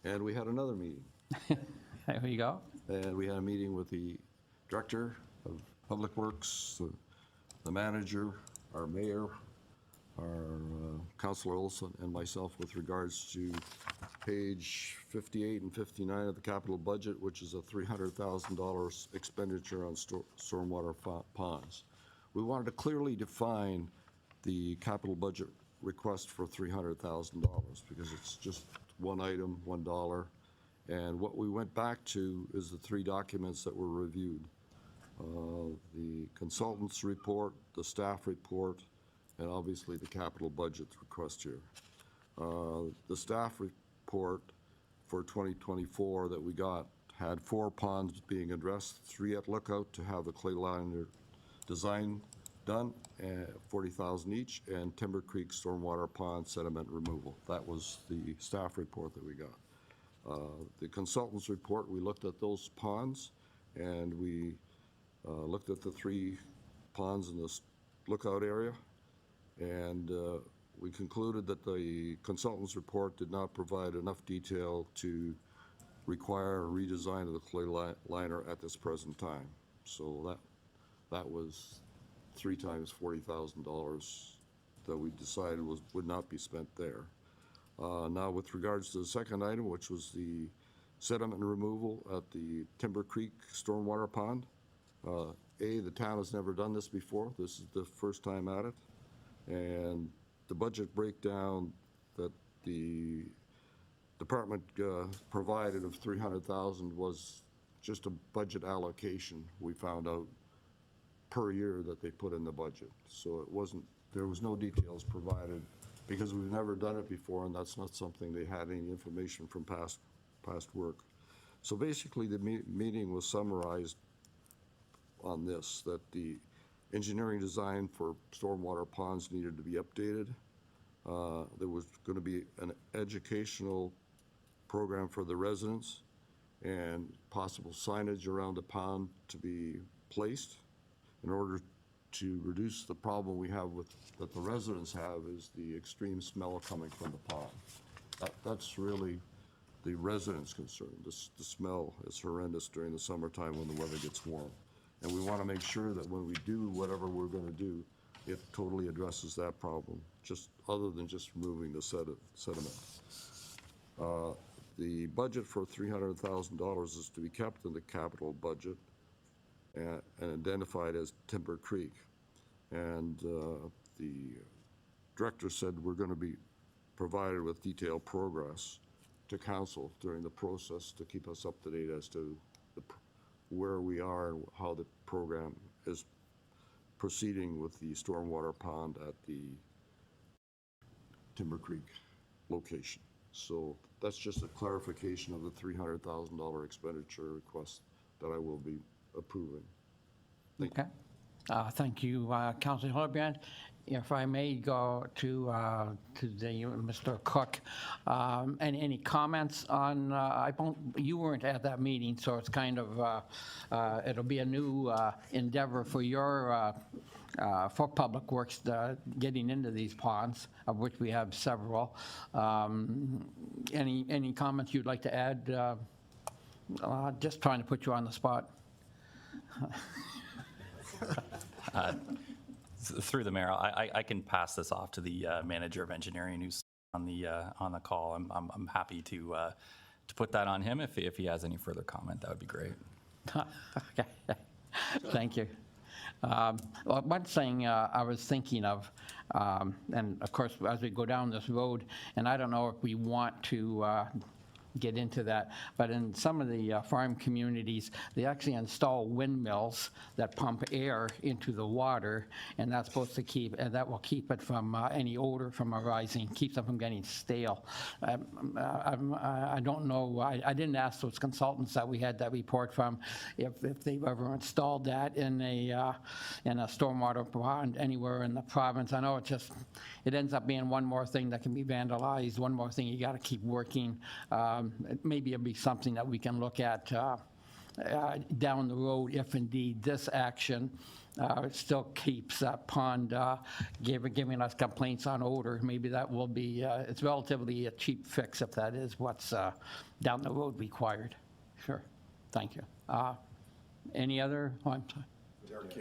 And we had another meeting. There you go. And we had a meeting with the Director of Public Works, the manager, our mayor, our Councillor Olson, and myself with regards to page 58 and 59 of the capital budget, which is a $300,000 expenditure on stormwater ponds. We wanted to clearly define the capital budget request for $300,000 because it's just one item, $1. And what we went back to is the three documents that were reviewed. The consultant's report, the staff report, and obviously the capital budget request here. The staff report for 2024 that we got had 4 ponds being addressed, 3 at Lookout to have the clay liner design done, $40,000 each, and Timber Creek stormwater pond sediment removal. That was the staff report that we got. The consultant's report, we looked at those ponds, and we looked at the 3 ponds in the Lookout area, and we concluded that the consultant's report did not provide enough detail to require a redesign of the clay liner at this present time. So that was 3 times $40,000 that we decided would not be spent there. Now, with regards to the second item, which was the sediment removal at the Timber Creek stormwater pond, the town has never done this before. This is the first time at it. And the budget breakdown that the department provided of 300,000 was just a budget allocation, we found out, per year that they put in the budget. So it wasn't, there was no details provided because we've never done it before, and that's not something they had any information from past work. So basically, the meeting was summarized on this, that the engineering design for stormwater ponds needed to be updated. There was going to be an educational program for the residents and possible signage around the pond to be placed in order to reduce the problem we have that the residents have is the extreme smell coming from the pond. That's really the residents' concern. The smell is horrendous during the summertime when the weather gets warm. And we want to make sure that when we do whatever we're going to do, it totally addresses that problem, just other than just removing the sediment. The budget for $300,000 is to be kept in the capital budget and identified as Timber Creek. And the director said we're going to be provided with detailed progress to council during the process to keep us up to date as to where we are and how the program is proceeding with the stormwater pond at the Timber Creek location. So that's just a clarification of the $300,000 expenditure request that I will be approving. Okay. Thank you, Councilor Hildebrand. If I may go to Mr. Cook, any comments on, you weren't at that meeting, so it's kind of, it'll be a new endeavor for your, for Public Works, getting into these ponds, of which we have several. Any comments you'd like to add? Just trying to put you on the spot. Through the mayor, I can pass this off to the manager of engineering who's on the call. I'm happy to put that on him if he has any further comment. That would be great. Okay, thank you. Well, one thing I was thinking of, and of course, as we go down this road, and I don't know if we want to get into that, but in some of the farm communities, they actually install windmills that pump air into the water, and that's supposed to keep, and that will keep it from any odor from arising, keeps it from getting stale. I don't know, I didn't ask those consultants that we had that report from if they've ever installed that in a stormwater pond anywhere in the province. I know it ends up being one more thing that can be vandalized, one more thing you got to keep working. Maybe it'll be something that we can look at down the road if indeed this action still keeps that pond giving us complaints on odor. Maybe that will be, it's relatively a cheap fix if that is what's down the road required. Sure, thank you. Any other? Oh, I'm sorry. Derek,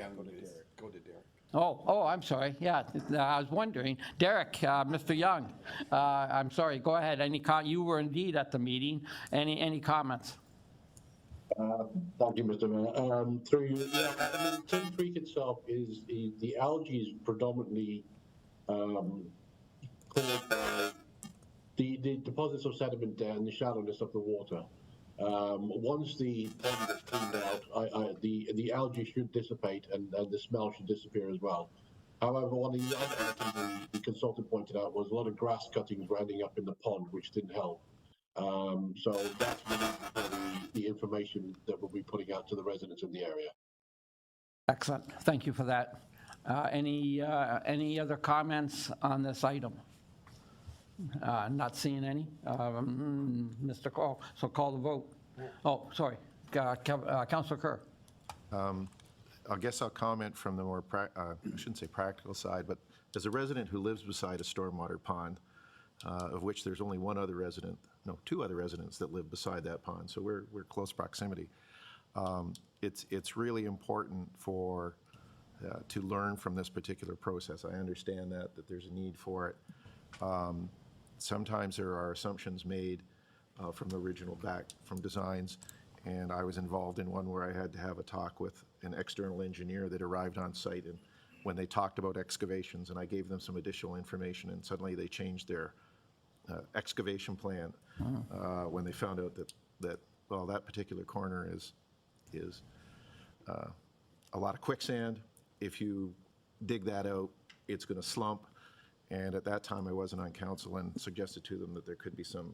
go to Derek. Oh, I'm sorry. Yeah, I was wondering. Derek, Mr. Young, I'm sorry. Go ahead. You were indeed at the meeting. Any comments? Thank you, Mr. Mayor. Through you, yeah, Timber Creek itself is the algae is predominantly caused by the deposits of sediment and the shallowness of the water. Once the pond is cleaned out, the algae should dissipate and the smell should disappear as well. However, one of the other items the consultant pointed out was a lot of grass cuttings ending up in the pond, which didn't help. So that's the information that we'll be putting out to the residents in the area. Excellent. Thank you for that. Any other comments on this item? Not seeing any. Mr. Call, so call the vote. Oh, sorry. Councilor Kerr. I guess I'll comment from the more, I shouldn't say practical side, but as a resident who lives beside a stormwater pond, of which there's only two other residents that live beside that pond, so we're close proximity. It's really important to learn from this particular process. I understand that there's a need for it. Sometimes there are assumptions made from the original from designs, and I was involved in one where I had to have a talk with an external engineer that arrived on site and when they talked about excavations, and I gave them some additional information, and suddenly they changed their excavation plan when they found out that well, that particular corner is a lot of quicksand. If you dig that out, it's going to slump. And at that time, I wasn't on council and suggested to them that there could be some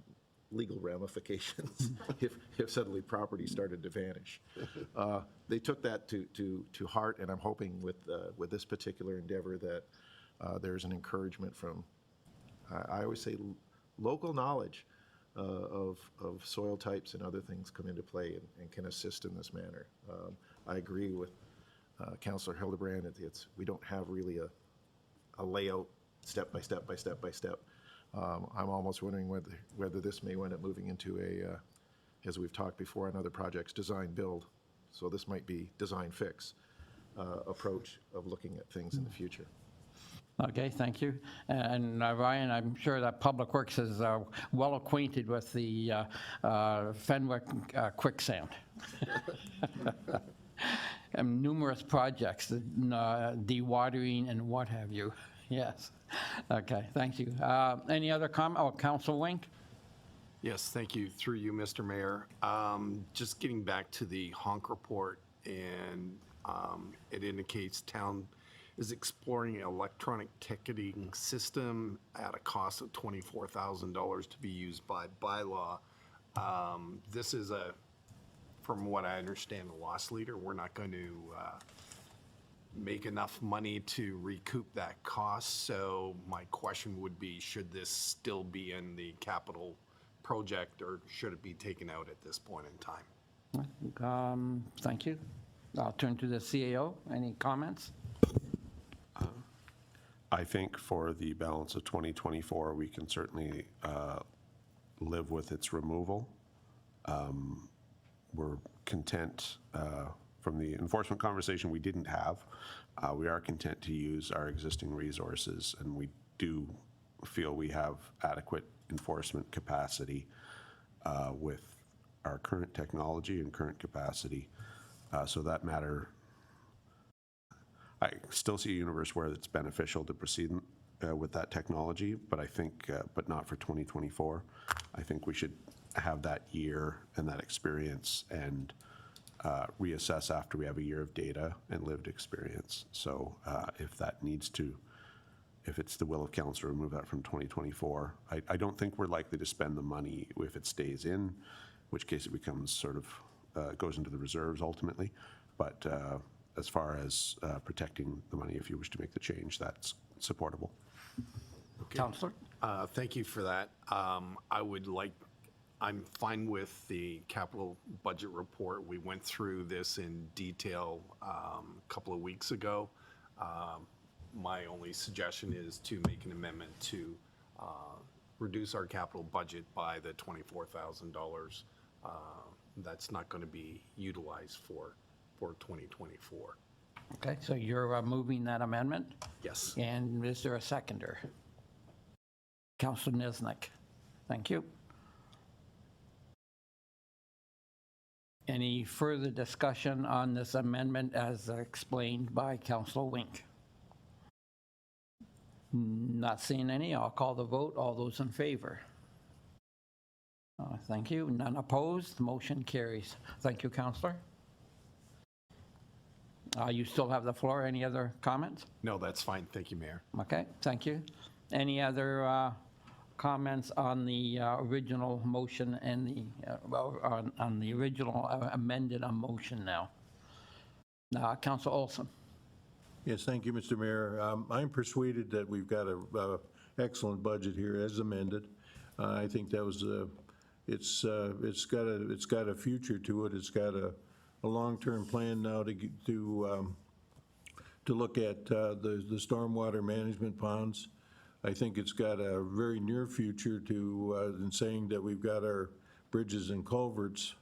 legal ramifications if suddenly property started to vanish. They took that to heart, and I'm hoping with this particular endeavor that there's an encouragement from, I always say, local knowledge of soil types and other things come into play and can assist in this manner. I agree with Councillor Hildebrand. We don't have really a layout step by step by step by step. I'm almost wondering whether this may wind up moving into as we've talked before on other projects, design build. So this might be design fix approach of looking at things in the future. Okay, thank you. And Ryan, I'm sure that Public Works is well acquainted with the Fenwick quicksand. And numerous projects, dewatering and what have you. Yes. Okay, thank you. Any other comment? Oh, Council Wink? Yes, thank you. Through you, Mr. Mayor. Just getting back to the honk report, and it indicates town is exploring an electronic ticketing system at a cost of $24,000 to be used by bylaw. This is from what I understand, a loss leader. We're not going to make enough money to recoup that cost. So my question would be, should this still be in the capital project, or should it be taken out at this point in time? Thank you. I'll turn to the CAO. Any comments? I think for the balance of 2024, we can certainly live with its removal. We're content from the enforcement conversation we didn't have. We are content to use our existing resources, and we do feel we have adequate enforcement capacity with our current technology and current capacity. So that matter, I still see a universe where it's beneficial to proceed with that technology, but I think, but not for 2024. I think we should have that year and that experience and reassess after we have a year of data and lived experience. So if that needs to, if it's the will of council to remove that from 2024, I don't think we're likely to spend the money if it stays in, which case it becomes sort of, goes into the reserves ultimately. But as far as protecting the money, if you wish to make the change, that's supportable. Okay. Councillor? Thank you for that. I'm fine with the capital budget report. We went through this in detail a couple of weeks ago. My only suggestion is to make an amendment to reduce our capital budget by the $24,000 that's not going to be utilized for 2024. Okay, so you're moving that amendment? Yes. And is there a seconder? Councillor Nisnik. Thank you. Any further discussion on this amendment as explained by Councillor Wink? Not seeing any. I'll call the vote. All those in favor? Thank you. None opposed. Motion carries. Thank you, Councillor. You still have the floor. Any other comments? No, that's fine. Thank you, Mayor. Okay, thank you. Any other comments on the original motion and the, on the original amended motion now? Councilor Olson. Yes, thank you, Mr. Mayor. I'm persuaded that we've got a excellent budget here as amended. I think that was it's got a future to it. It's got a long-term plan now to look at the stormwater management ponds. I think it's got a very near future to in saying that we've got our bridges and culverts.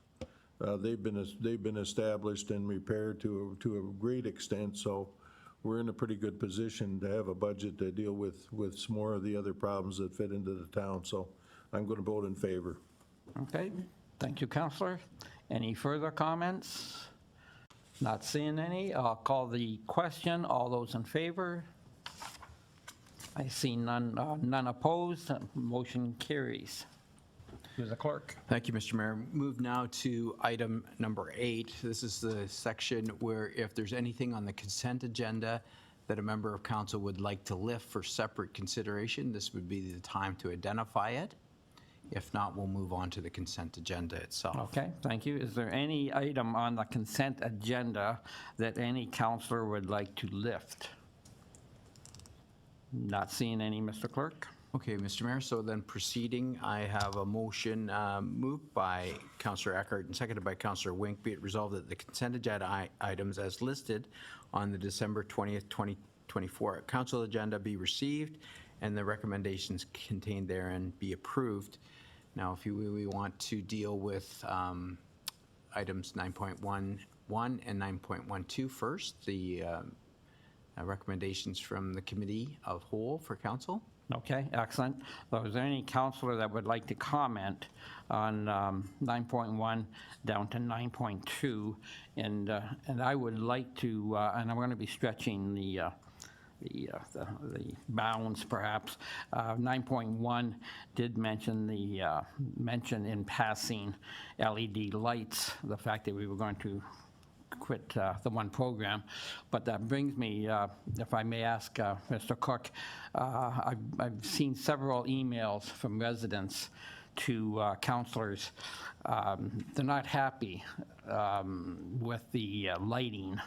They've been established and repaired to a great extent. So we're in a pretty good position to have a budget to deal with some more of the other problems that fit into the town. So I'm going to vote in favor. Okay, thank you, Councillor. Any further comments? Not seeing any. I'll call the question. All those in favor? I see none, none opposed. Motion carries. Who's the clerk? Thank you, Mr. Mayor. Move now to item number 8. This is the section where if there's anything on the consent agenda that a member of council would like to lift for separate consideration, this would be the time to identify it. If not, we'll move on to the consent agenda itself. Okay, thank you. Is there any item on the consent agenda that any councillor would like to lift? Not seeing any, Mr. Clerk. Okay, Mr. Mayor, so then proceeding, I have a motion moved by Councillor Eckert and seconded by Councillor Wink. Be it resolved that the consent agenda items as listed on the December 20th, 2024 council agenda be received and the recommendations contained therein be approved. Now, if we want to deal with items 9.11 and 9.12 first, the recommendations from the Committee of Whole for Council. Okay, excellent. So is there any councillor that would like to comment on 9.1 down to 9.2? And I would like to, and I'm going to be stretching the bounds perhaps. 9.1 did mention mention in passing LED lights, the fact that we were going to quit the one program. But that brings me, if I may ask Mr. Cook, I've seen several emails from residents to councillors. They're not happy with the lighting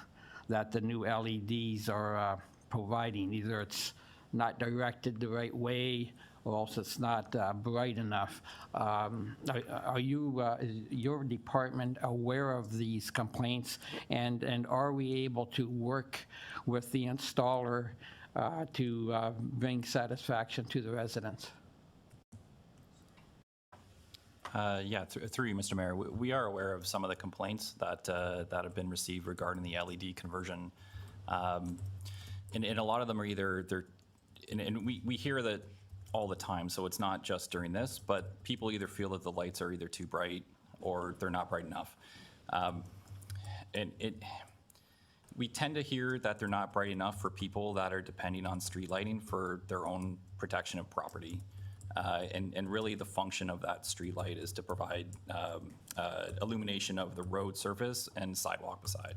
that the new LEDs are providing. Either it's not directed the right way or else it's not bright enough. Are you, is your department aware of these complaints, and are we able to work with the installer to bring satisfaction to the residents? Yeah, through you, Mr. Mayor, we are aware of some of the complaints that have been received regarding the LED conversion. And a lot of them are either, and we hear that all the time, so it's not just during this, but people either feel that the lights are either too bright or they're not bright enough. And we tend to hear that they're not bright enough for people that are depending on street lighting for their own protection of property. And really the function of that street light is to provide illumination of the road surface and sidewalk beside.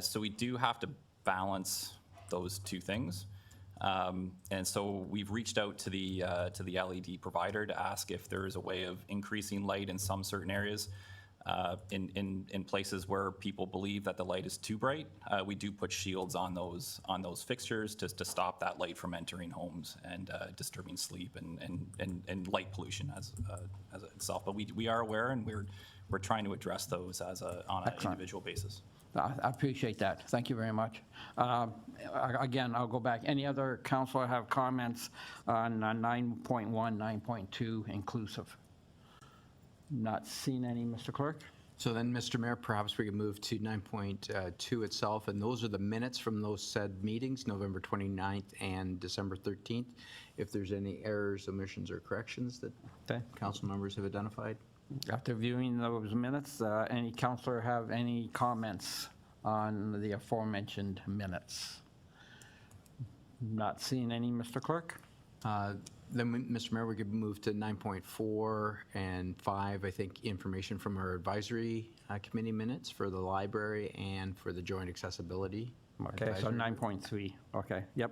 So we do have to balance those two things. And so we've reached out to the LED provider to ask if there is a way of increasing light in some certain areas. In places where people believe that the light is too bright, we do put shields on those fixtures to stop that light from entering homes and disturbing sleep and light pollution as itself. But we are aware, and we're trying to address those on an individual basis. I appreciate that. Thank you very much. Again, I'll go back. Any other councillor have comments on 9.1, 9.2 inclusive? Not seen any, Mr. Clerk. So then, Mr. Mayor, perhaps we can move to 9.2 itself, and those are the minutes from those said meetings, November 29th and December 13th. If there's any errors, omissions, or corrections that council members have identified. After viewing those minutes, any councillor have any comments on the aforementioned minutes? Not seeing any, Mr. Clerk. Then, Mr. Mayor, we could move to 9.4 and 5, I think, information from our advisory committee minutes for the library and for the joint accessibility. Okay, so 9.3, okay, yep.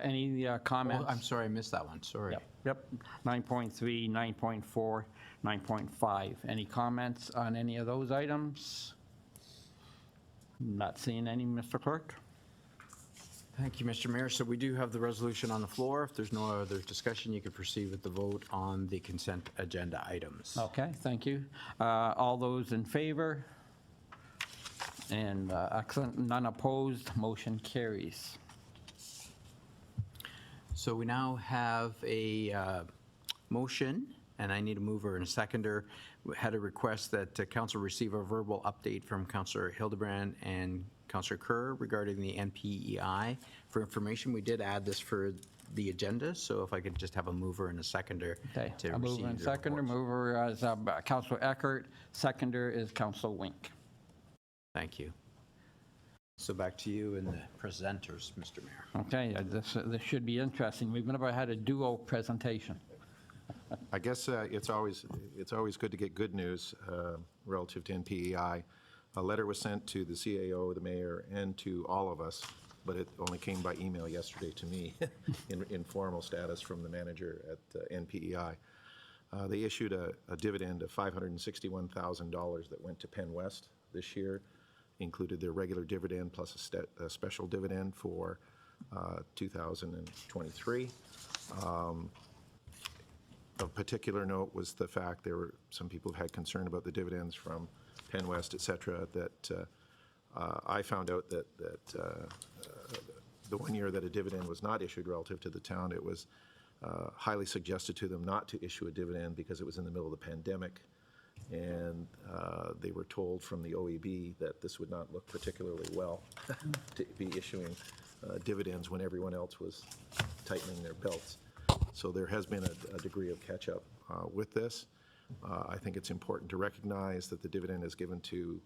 Any comments? Oh, I'm sorry, I missed that one, sorry. Yep, 9.3, 9.4, 9.5. Any comments on any of those items? Not seeing any, Mr. Clerk. Thank you, Mr. Mayor. So we do have the resolution on the floor. If there's no other discussion, you could proceed with the vote on the consent agenda items. Okay, thank you. All those in favor? And excellent, none opposed, motion carries. So we now have a motion, and I need a mover and a seconder. We had a request that council receive a verbal update from Councillor Hildebrand and Councillor Kerr regarding the NPEI. For information, we did add this for the agenda, so if I could just have a mover and a seconder Okay, to a receive mover and the seconder. reports. Mover is Councillor Eckert, seconder is Councillor Wink. Thank you. So back to you and the presenters, Mr. Mayor. Okay, this should be interesting. We've never had a duo presentation. I guess it's always good to get good news relative to NPEI. A letter was sent to the CAO, the mayor, and to all of us, but it only came by email yesterday to me in informal status from the manager at NPEI. They issued a dividend of $561,000 that went to Penn West this year, included their regular dividend plus a special dividend for 2023. Of particular note was the fact there were some people who had concern about the dividends from Penn West, et cetera, that I found out that the 1 year that a dividend was not issued relative to the town, it was highly suggested to them not to issue a dividend because it was in the middle of the pandemic. And they were told from the OEB that this would not look particularly well to be issuing dividends when everyone else was tightening their belts. So there has been a degree of catch-up with this. I think it's important to recognize that the dividend is given to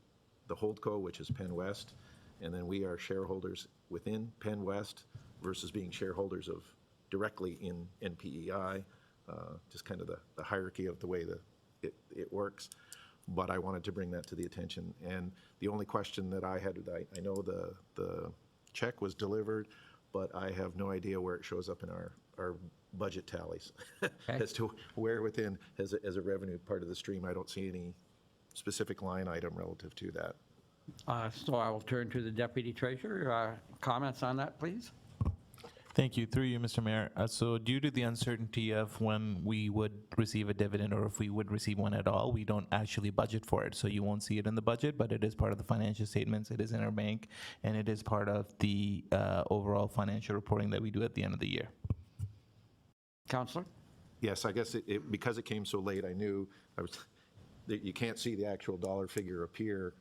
the holdco, which is Penn West, and then we are shareholders within Penn West versus being shareholders of directly in NPEI, just kind of the hierarchy of the way that it works. But I wanted to bring that to the attention. And the only question that I had, I know the check was delivered, but I have no idea where it shows up in our budget tallies as to where within, as a revenue part of the stream. I don't see any specific line item relative to that. So I will turn to the Deputy Treasurer. Comments on that, please? Thank you. Through you, Mr. Mayor. So due to the uncertainty of when we would receive a dividend or if we would receive one at all, we don't actually budget for it. So you won't see it in the budget, but it is part of the financial statements. It is in our bank, and it is part of the overall financial reporting that we do at the end of the year. Councillor? Yes, I guess because it came so late, I knew that you can't see the actual dollar figure appear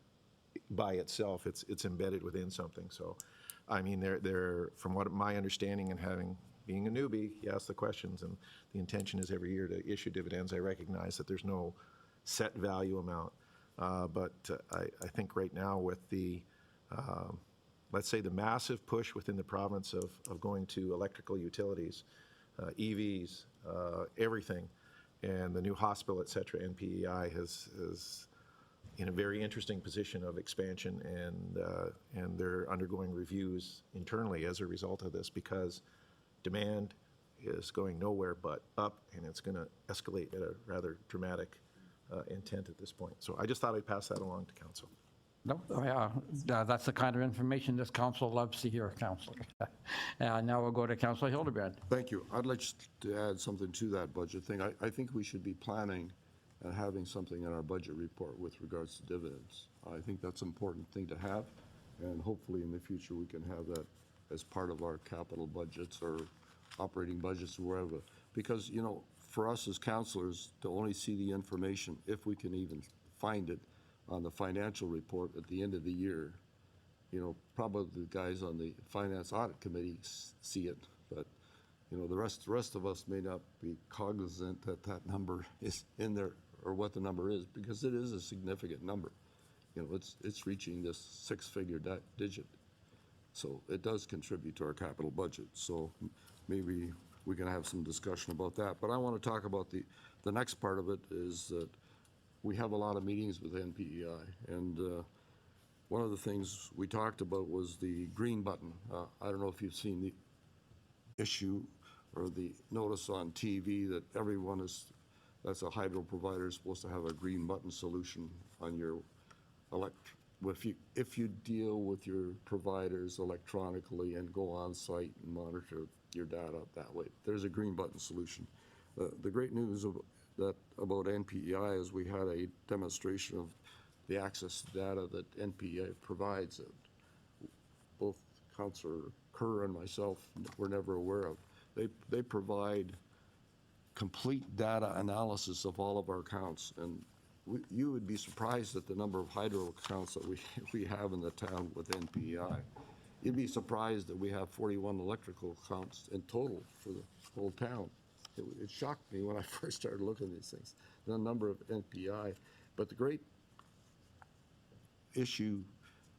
by itself. It's embedded within something. So, I mean, from what my understanding and being a newbie, you ask the questions, and the intention is every year to issue dividends. I recognize that there's no set value amount, but I think right now with the, let's say the massive push within the province of going to electrical utilities, EVs, everything, and the new hospital, et cetera, NPEI is in a very interesting position of expansion, and they're undergoing reviews internally as a result of this because demand is going nowhere but up, and it's going to escalate at a rather dramatic intent at this point. So I just thought I'd pass that along to council. No, that's the kind of information this council loves to hear, Councillor. Now we'll go to Councillor Hildebrand. Thank you. I'd like to add something to that budget thing. I think we should be planning and having something in our budget report with regards to dividends. I think that's an important thing to have, and hopefully in the future we can have that as part of our capital budgets or operating budgets or wherever. Because, you know, for us as councillors to only see the information, if we can even find it, on the financial report at the end of the year, you know, probably the guys on the Finance Audit Committee see it, but, you know, the rest of us may not be cognizant that that number is in there or what the number is, because it is a significant number. You know, it's reaching this six-figure digit. So it does contribute to our capital budget. So maybe we can have some discussion about that. But I want to talk about the next part of it is that we have a lot of meetings with NPEI, and one of the things we talked about was the green button. I don't know if you've seen the issue or the notice on TV that that's a hydro provider is supposed to have a green button solution on your if you deal with your providers electronically and go on site and monitor your data that way. There's a green button solution. The great news about NPEI is we had a demonstration of the access to data that NPEI provides that both Councillor Kerr and myself were never aware of. They provide complete data analysis of all of our accounts, and you would be surprised at the number of hydro accounts that we have in the town with NPEI. You'd be surprised that we have 41 electrical accounts in total for the whole town. It shocked me when I first started looking at these things, the number of NPI. But the great issue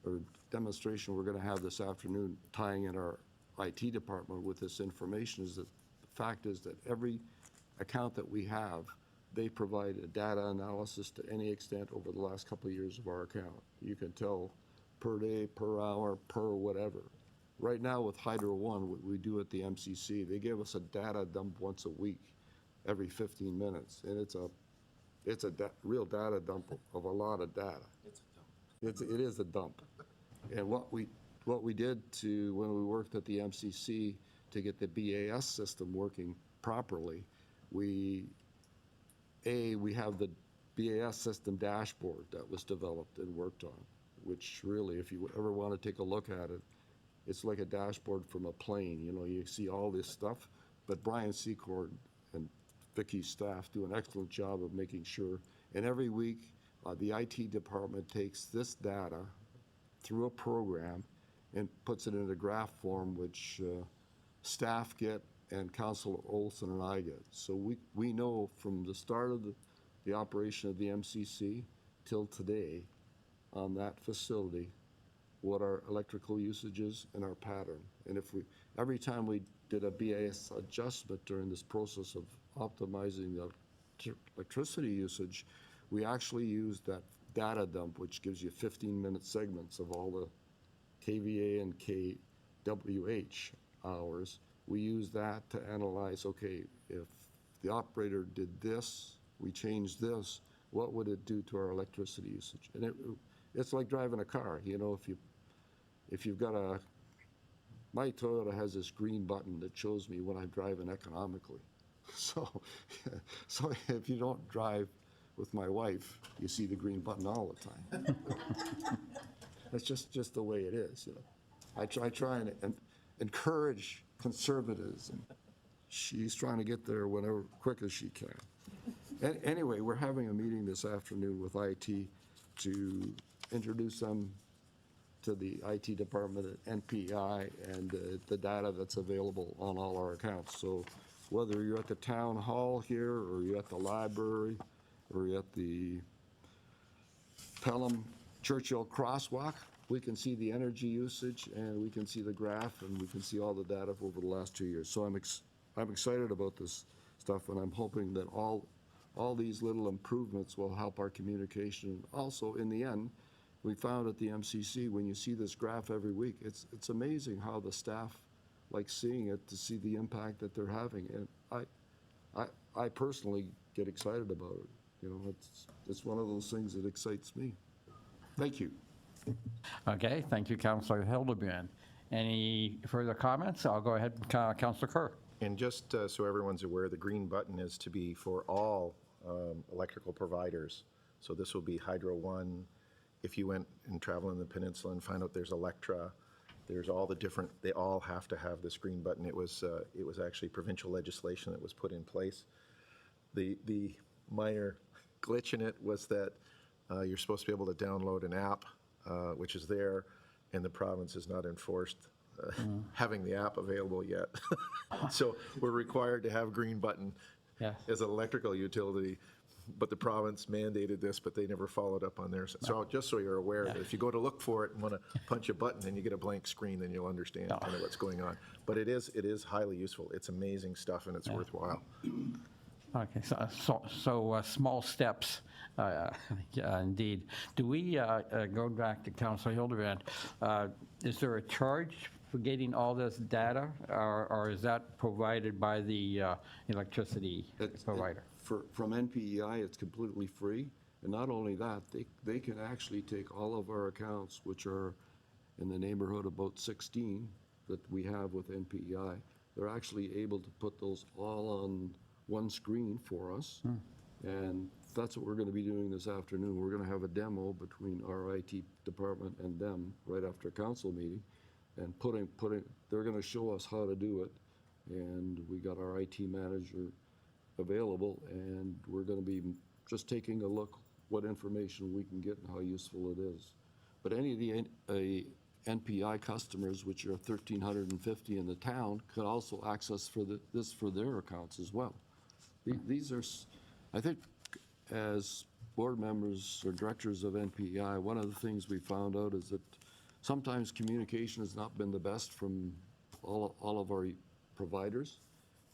or demonstration we're going to have this afternoon tying in our IT department with this information is that the fact is that every account that we have, they provide a data analysis to any extent over the last couple of years of our account. You can tell per day, per hour, per whatever. Right now with Hydro One, what we do at the MCC, they give us a data dump once a week, every 15 minutes, and it's a real data dump of a lot of data. It is a dump. And what we did when we worked at the MCC to get the BAS system working properly, we have the BAS system dashboard that was developed and worked on, which really, if you ever want to take a look at it, it's like a dashboard from a plane. You know, you see all this stuff, but Brian Secord and Vicky's staff do an excellent job of making sure. And every week, the IT department takes this data through a program and puts it in a graph form, which staff get and Councilor Olson and I get. So we know from the start of the operation of the MCC till today on that facility what our electrical usage is and our pattern. And every time we did a BAS adjustment during this process of optimizing the electricity usage, we actually used that data dump, which gives you 15-minute segments of all the KVA and KWH hours. We use that to analyze, okay, if the operator did this, we changed this, what would it do to our electricity usage? And it's like driving a car. You know, if you've got my Toyota has this green button that shows me when I'm driving economically. So if you don't drive with my wife, you see the green button all the time. That's just the way it is, you know. I try and encourage conservatives, and she's trying to get there whenever quick as she can. Anyway, we're having a meeting this afternoon with IT to introduce them to the IT department at NPI and the data that's available on all our accounts. So whether you're at the town hall here, or you're at the library, or you're at the Pelham Churchill Crosswalk, we can see the energy usage, and we can see the graph, and we can see all the data over the last 2 years. So I'm excited about this stuff, and I'm hoping that all these little improvements will help our communication. Also, in the end, we found at the MCC, when you see this graph every week, it's amazing how the staff like seeing it, to see the impact that they're having. And I personally get excited about it. You know, it's one of those things that excites me. Thank you. Okay, thank you, Councilor Hildebrand. Any further comments? I'll go ahead, Councilor Kerr. And just so everyone's aware, the green button is to be for all electrical providers. So this will be Hydro One. If you went and travel in the peninsula and find out there's Electra, there's all the different, they all have to have this green button. It was actually provincial legislation that was put in place. The minor glitch in it was that you're supposed to be able to download an app, which is there, and the province has not enforced having the app available yet. So we're required to have green button as an electrical utility, but the province mandated this, but they never followed up on theirs. So just so you're aware that if you go to look for it and want to punch a button and you get a blank screen, then you'll understand kind of what's going on. But it is highly useful. It's amazing stuff, and it's worthwhile. Okay, so small steps, yeah, indeed. Do we, go back to Councilor Hildebrand, is there a charge for getting all this data, or is that provided by the electricity provider? From NPEI, it's completely free. And not only that, they can actually take all of our accounts, which are in the neighborhood of about 16 that we have with NPEI. They're actually able to put those all on one screen for us. And that's what we're going to be doing this afternoon. We're going to have a demo between our IT department and them right after a council meeting, and they're going to show us how to do it. And we got our IT manager available, and we're going to be just taking a look what information we can get and how useful it is. But any of the NPI customers, which are 1,350 in the town, could also access this for their accounts as well. These are, I think, as board members or directors of NPEI, one of the things we found out is that sometimes communication has not been the best from all of our providers.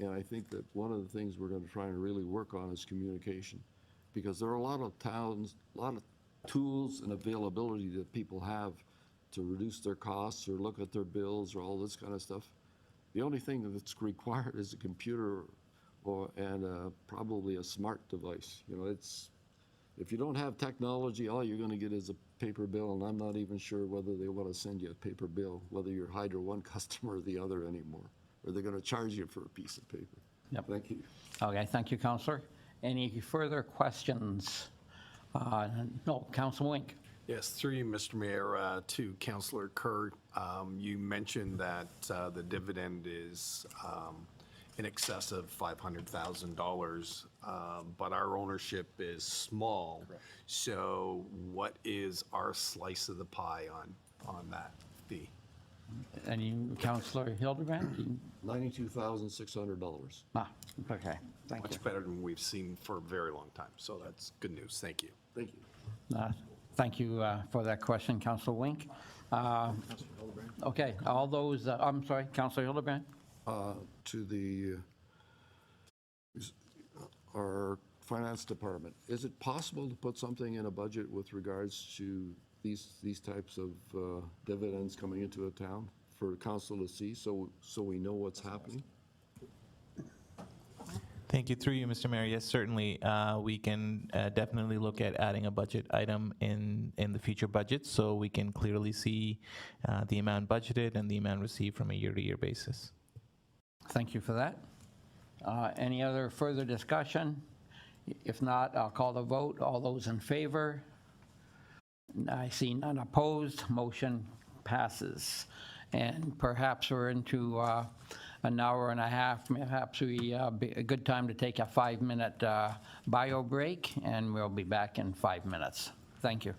And I think that one of the things we're going to try and really work on is communication, because there are a lot of towns, a lot of tools and availability that people have to reduce their costs or look at their bills or all this kind of stuff. The only thing that's required is a computer and probably a smart device. You know, if you don't have technology, all you're going to get is a paper bill, and I'm not even sure whether they want to send you a paper bill, whether you're Hydro One customer or the other anymore, or they're going to charge you for a piece of paper. Yep. Thank you. Okay, thank you, Counselor. Any further questions? No, Councilor Wink. Yes, through you, Mr. Mayor, to Councillor Kerr, you mentioned that the dividend is in excess of $500,000, but our ownership is small. Correct. So what is our slice of the pie on that fee? Any, Councillor Hildebrand? $92,600. Ah, okay, thank you. Much better than we've seen for a very long time, so that's good news. Thank you. Thank you. Thank you for that question, Councilor Wink. Okay, all those, I'm sorry, Councilor Hildebrand? To our finance department, is it possible to put something in a budget with regards to these types of dividends coming into a town for council to see, so we know what's happening? Thank you. Through you, Mr. Mayor. Yes, certainly. We can definitely look at adding a budget item in the future budget so we can clearly see the amount budgeted and the amount received from a year-to-year basis. Thank you for that. Any other further discussion? If not, I'll call the vote. All those in favor? I see none opposed. Motion passes. And perhaps we're into an hour and a half. Perhaps be a good time to take a 5-minute bio break, and we'll be back in 5 minutes. Thank you.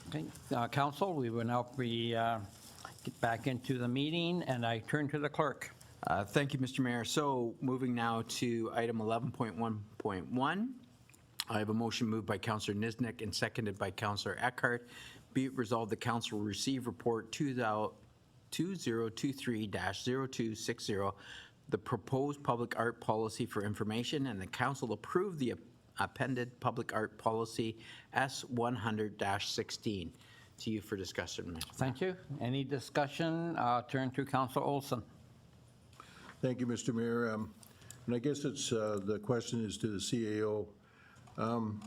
Okay, Council, we will now get back into the meeting, and I turn to the clerk. Thank you, Mr. Mayor. So moving now to item 11.1.1. I have a motion moved by Councillor Niznik and seconded by Councillor Eckhart. Be it resolved, the council will receive report 2023-0260, the proposed public art policy for information, and the council approve the appended public art policy S100-16. To you for discussion, Mr. Mayor. Thank you. Any discussion? Turn to Councillor Olson. Thank you, Mr. Mayor. And I guess it's, the question is to the CAO. I'm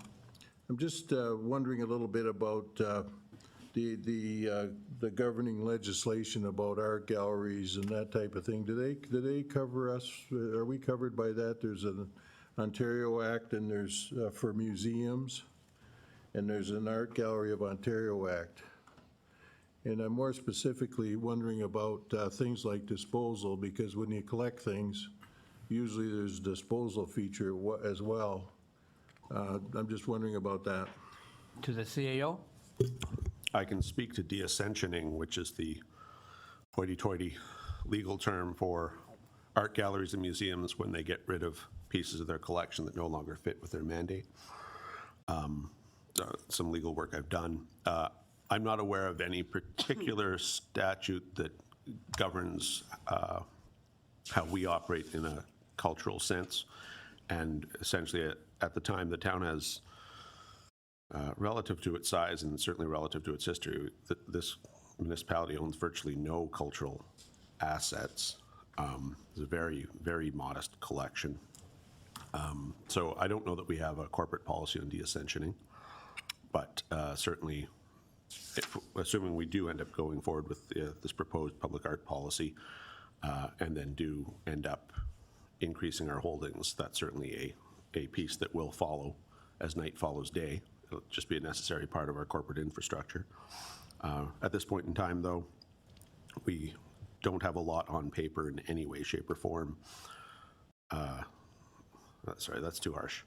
just wondering a little bit about the governing legislation about art galleries and that type of thing. Do they cover us? Are we covered by that? There's an Ontario Act, and there's for museums, and there's an Art Gallery of Ontario Act. And I'm more specifically wondering about things like disposal, because when you collect things, usually there's a disposal feature as well. I'm just wondering about that. To the CAO? I can speak to deascensioning, which is the hoity-toity legal term for art galleries and museums when they get rid of pieces of their collection that no longer fit with their mandate. Some legal work I've done. I'm not aware of any particular statute that governs how we operate in a cultural sense. And essentially, at the time, the town has, relative to its size and certainly relative to its history, this municipality owns virtually no cultural assets. It's a very, very modest collection. So I don't know that we have a corporate policy on deascensioning, but certainly, assuming we do end up going forward with this proposed public art policy, and then do end up increasing our holdings, that's certainly a piece that will follow as night follows day. It'll just be a necessary part of our corporate infrastructure. At this point in time, though, we don't have a lot on paper in any way, shape, or form. Sorry, that's too harsh.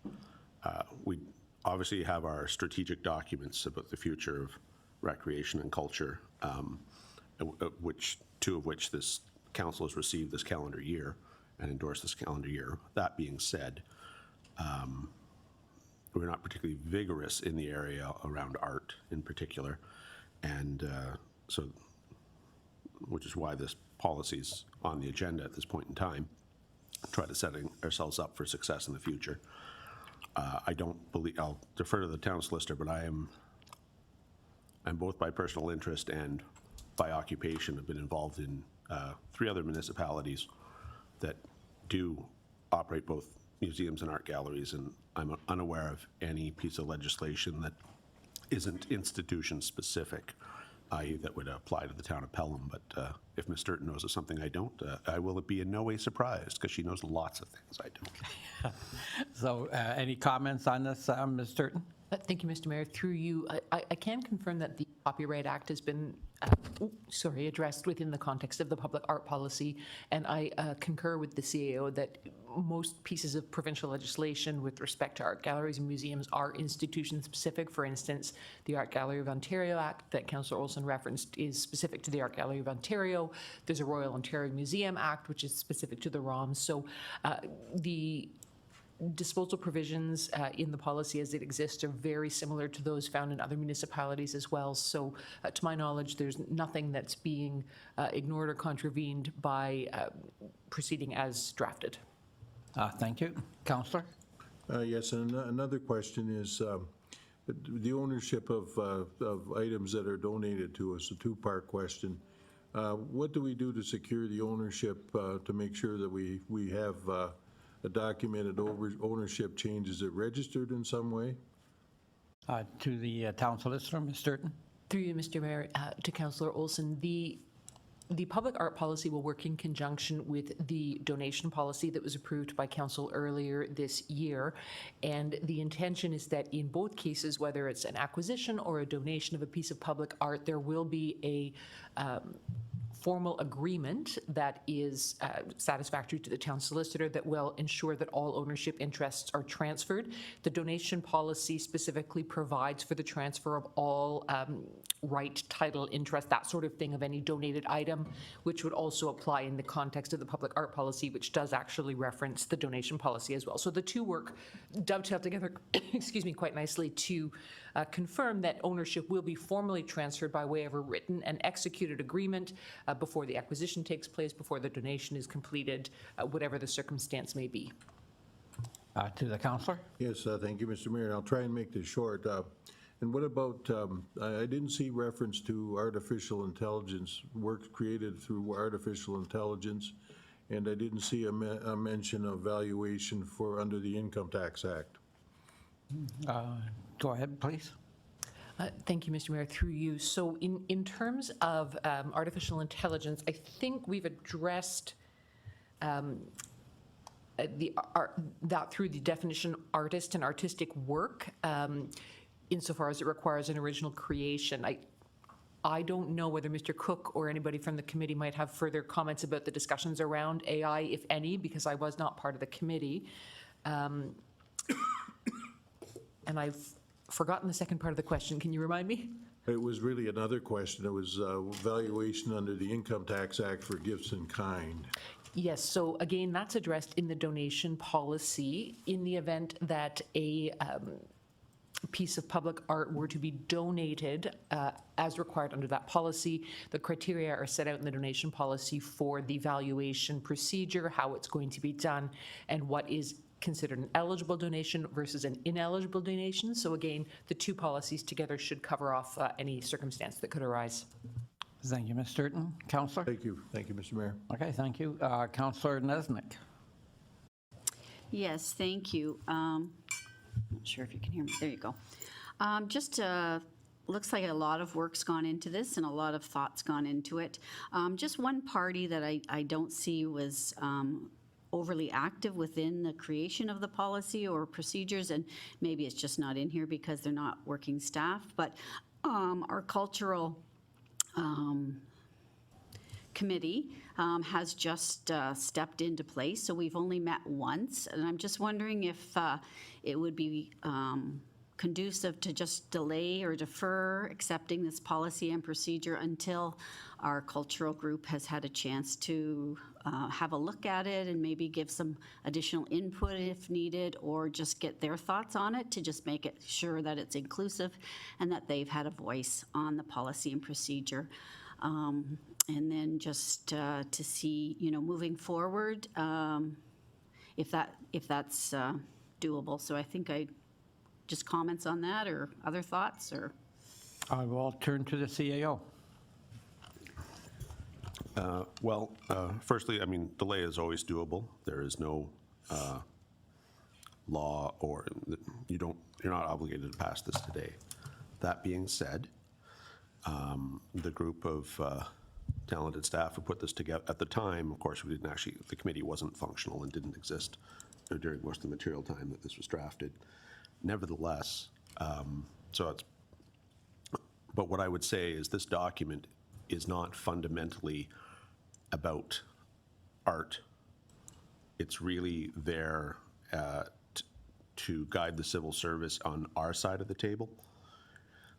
We obviously have our strategic documents about the future of recreation and culture, two of which this council has received this calendar year and endorsed this calendar year. That being said, we're not particularly vigorous in the area around art in particular, and so, which is why this policy's on the agenda at this point in time, try to setting ourselves up for success in the future. I don't believe, I'll defer to the town solicitor, but I'm both by personal interest and by occupation have been involved in 3 other municipalities that do operate both museums and art galleries, and I'm unaware of any piece of legislation that isn't institution-specific, i.e. that would apply to the town of Pelham. But if Ms. Sturton knows of something I don't, I will be in no way surprised, because she knows lots of things I don't. So any comments on this, Ms. Sturton? Thank you, Mr. Mayor. Through you, I can confirm that the Copyright Act has been addressed within the context of the public art policy, and I concur with the CAO that most pieces of provincial legislation with respect to art galleries and museums are institution-specific. For instance, the Art Gallery of Ontario Act that Councillor Olson referenced is specific to the Art Gallery of Ontario. There's a Royal Ontario Museum Act, which is specific to the ROM. So the disposal provisions in the policy as it exists are very similar to those found in other municipalities as well. So to my knowledge, there's nothing that's being ignored or contravened by proceeding as drafted. Thank you. Councillor? Yes, and another question is the ownership of items that are donated to us, a 2-part question. What do we do to secure the ownership to make sure that we have a documented ownership change? Is it registered in some way? To the town solicitor, Ms. Sturton? Through you, Mr. Mayor, to Councillor Olson, the public art policy will work in conjunction with the donation policy that was approved by council earlier this year. And the intention is that in both cases, whether it's an acquisition or a donation of a piece of public art, there will be a formal agreement that is satisfactory to the town solicitor that will ensure that all ownership interests are transferred. The donation policy specifically provides for the transfer of all right, title, interest, that sort of thing of any donated item, which would also apply in the context of the public art policy, which does actually reference the donation policy as well. So the two work dovetail together, excuse me, quite nicely to confirm that ownership will be formally transferred by way of a written and executed agreement before the acquisition takes place, before the donation is completed, whatever the circumstance may be. To the councillor? Yes, thank you, Mr. Mayor. I'll try and make this short. And what about, I didn't see reference to artificial intelligence, work created through artificial intelligence, and I didn't see a mention of valuation for under the Income Tax Act. Go ahead, please. Thank you, Mr. Mayor. Through you. So in terms of artificial intelligence, I think we've addressed that through the definition artist and artistic work, insofar as it requires an original creation. I don't know whether Mr. Cook or anybody from the committee might have further comments about the discussions around AI, if any, because I was not part of the committee. And I've forgotten the second part of the question. Can you remind me? It was really another question. It was valuation under the Income Tax Act for gifts in kind. Yes, so again, that's addressed in the donation policy. In the event that a piece of public art were to be donated as required under that policy, the criteria are set out in the donation policy for the valuation procedure, how it's going to be done, and what is considered an eligible donation versus an ineligible donation. So again, the two policies together should cover off any circumstance that could arise. Thank you, Ms. Sturton. Councillor? Thank you, Mr. Mayor. Okay, thank you. Councillor Nesnick. Yes, thank you. Not sure if you can hear me. There you go. Just looks like a lot of work's gone into this and a lot of thought's gone into it. Just one party that I don't see was overly active within the creation of the policy or procedures, and maybe it's just not in here because they're not working staff, but our cultural committee has just stepped into place, so we've only met once, and I'm just wondering if it would be conducive to just delay or defer accepting this policy and procedure until our cultural group has had a chance to have a look at it and maybe give some additional input if needed, or just get their thoughts on it to just make it sure that it's inclusive and that they've had a voice on the policy and procedure. And then just to see, moving forward, if that's doable. So I think just comments on that or other thoughts or? I will turn to the CAO. Firstly, I mean, delay is always doable. There is no law or you're not obligated to pass this today. That being said, the group of talented staff who put this together, at the time, of course, the committee wasn't functional and didn't exist during most of the material time that this was drafted. Nevertheless, but what I would say is this document is not fundamentally about art. It's really there to guide the civil service on our side of the table.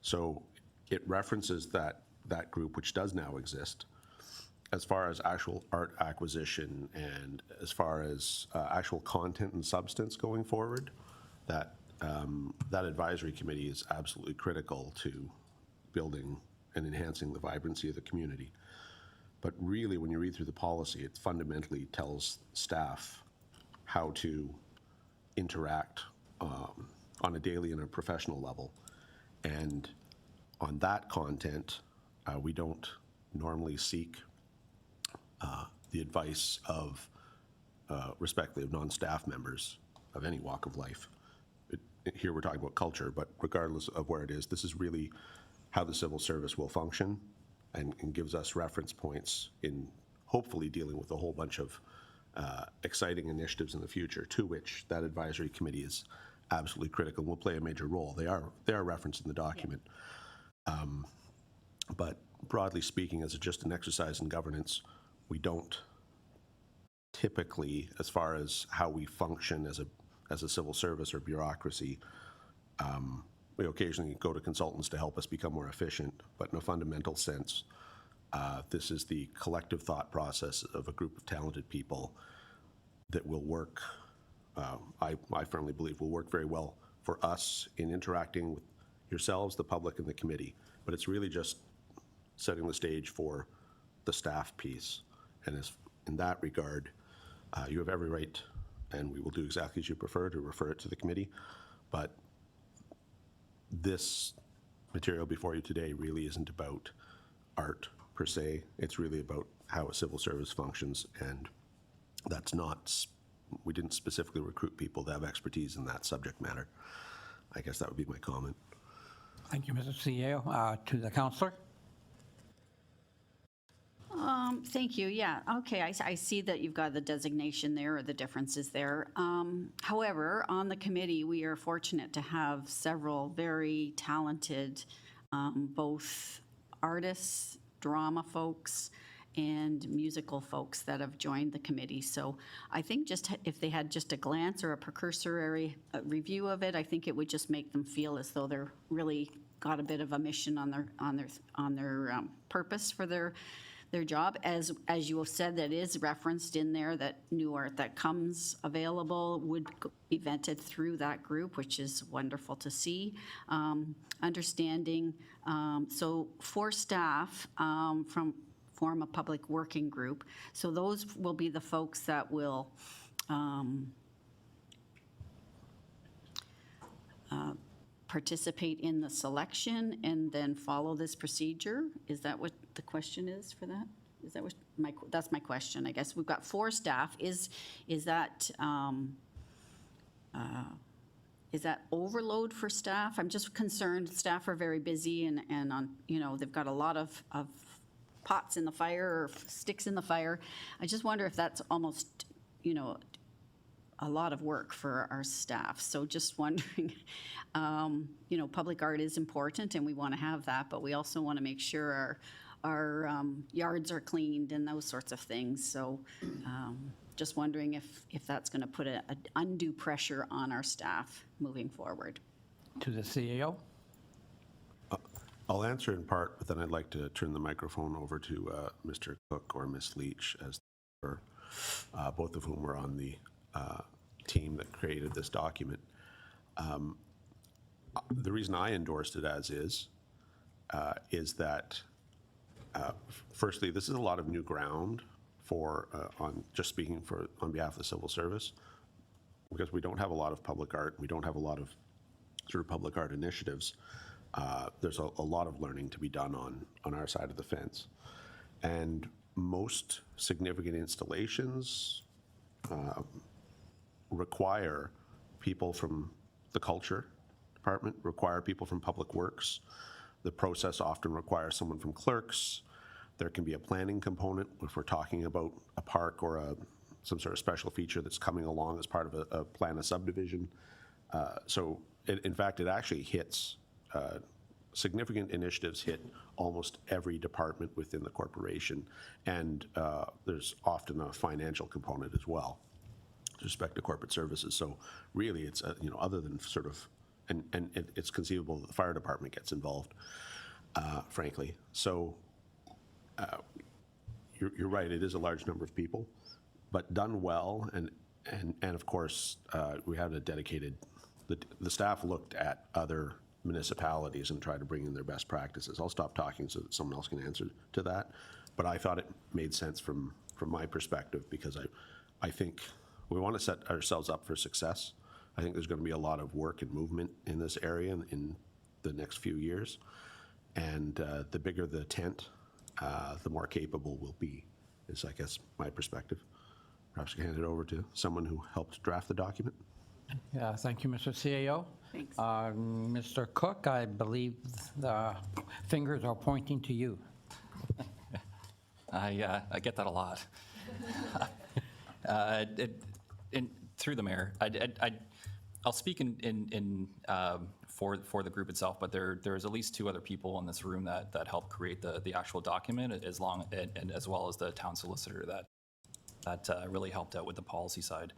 So it references that group, which does now exist, as far as actual art acquisition and as far as actual content and substance going forward. That advisory committee is absolutely critical to building and enhancing the vibrancy of the community. But really, when you read through the policy, it fundamentally tells staff how to interact on a daily and a professional level. And on that content, we don't normally seek the advice of, respectively, of non-staff members of any walk of life. Here we're talking about culture, but regardless of where it is, this is really how the civil service will function and gives us reference points in hopefully dealing with a whole bunch of exciting initiatives in the future, to which that advisory committee is absolutely critical and will play a major role. They are referenced in the document. But broadly speaking, as just an exercise in governance, we don't typically, as far as how we function as a civil service or bureaucracy, we occasionally go to consultants to help us become more efficient, but in a fundamental sense, this is the collective thought process of a group of talented people that will work, I firmly believe, will work very well for us in interacting with yourselves, the public, and the committee. But it's really just setting the stage for the staff piece. And in that regard, you have every right, and we will do exactly as you prefer, to refer it to the committee. But this material before you today really isn't about art per se. It's really about how a civil service functions, and that's not, we didn't specifically recruit people to have expertise in that subject matter. I guess that would be my comment. Thank you, Mr. CEO. To the councillor. Thank you. Yeah. Okay. I see that you've got the designation there, or the differences there. However, on the committee, we are fortunate to have several very talented, both artists, drama folks, and musical folks that have joined the committee. So I think just if they had just a glance or a precursory review of it, I think it would just make them feel as though they're really got a bit of a mission on their purpose for their job. As you have said, that is referenced in there, that new art that comes available would be vented through that group, which is wonderful to see. Understanding, so for staff form a public working group. So those will be the folks that will participate in the selection and then follow this procedure. Is that what the question is for that? Is that what that's my question, I guess. We've got 4 staff. Is that overload for staff? I'm just concerned. Staff are very busy and on, they've got a lot of pots in the fire or sticks in the fire. I just wonder if that's almost, a lot of work for our staff. So just wondering, public art is important and we want to have that, but we also want to make sure our yards are cleaned and those sorts of things. So just wondering if that's going to put an undue pressure on our staff moving forward. To the CAO? I'll answer in part, but then I'd like to turn the microphone over to Mr. Cook or Ms. Leach, as both of whom were on the team that created this document. The reason I endorsed it as is that, firstly, this is a lot of new ground for, just speaking on behalf of the civil service, because we don't have a lot of public art, we don't have a lot of sort of public art initiatives. There's a lot of learning to be done on our side of the fence. And most significant installations require people from the culture department, require people from public works. The process often requires someone from clerks. There can be a planning component if we're talking about a park or some sort of special feature that's coming along as part of a plan of subdivision. So in fact, it actually hits, significant initiatives hit almost every department within the corporation. And there's often a financial component as well with respect to corporate services. So really it's, other than sort of, and it's conceivable that the fire department gets involved, frankly. So you're right, it is a large number of people, but done well. And of course, we have a dedicated, the staff looked at other municipalities and tried to bring in their best practices. I'll stop talking so that someone else can answer to that. But I thought it made sense from my perspective, because I think we want to set ourselves up for success. I think there's going to be a lot of work and movement in this area in the next few years. And the bigger the tent, the more capable we'll be, is I guess my perspective. Perhaps I can hand it over to someone who helped draft the document. Yeah, thank you, Mr. CAO. Thanks. Mr. Cook, I believe the fingers are pointing to you. I get that a lot. Through the mayor, I'll speak for the group itself, but there's at least two other people in this room that helped create the actual document, as well as the town solicitor that really helped out with the policy side.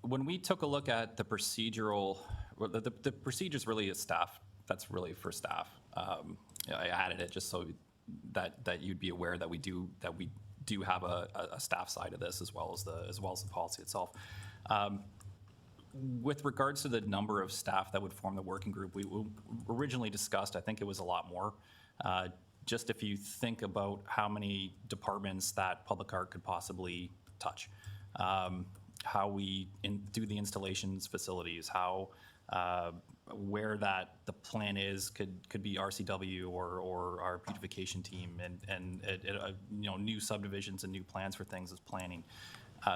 When we took a look at the procedural, the procedures really is staff. That's really for staff. I added it just so that you'd be aware that we do have a staff side of this, as well as the policy itself. With regards to the number of staff that would form the working group, we originally discussed, I think it was a lot more. Just if you think about how many departments that public art could possibly touch, how we do the installations facilities, how where that the plan is could be RCW or our beautification team, and new subdivisions and new plans for things as planning.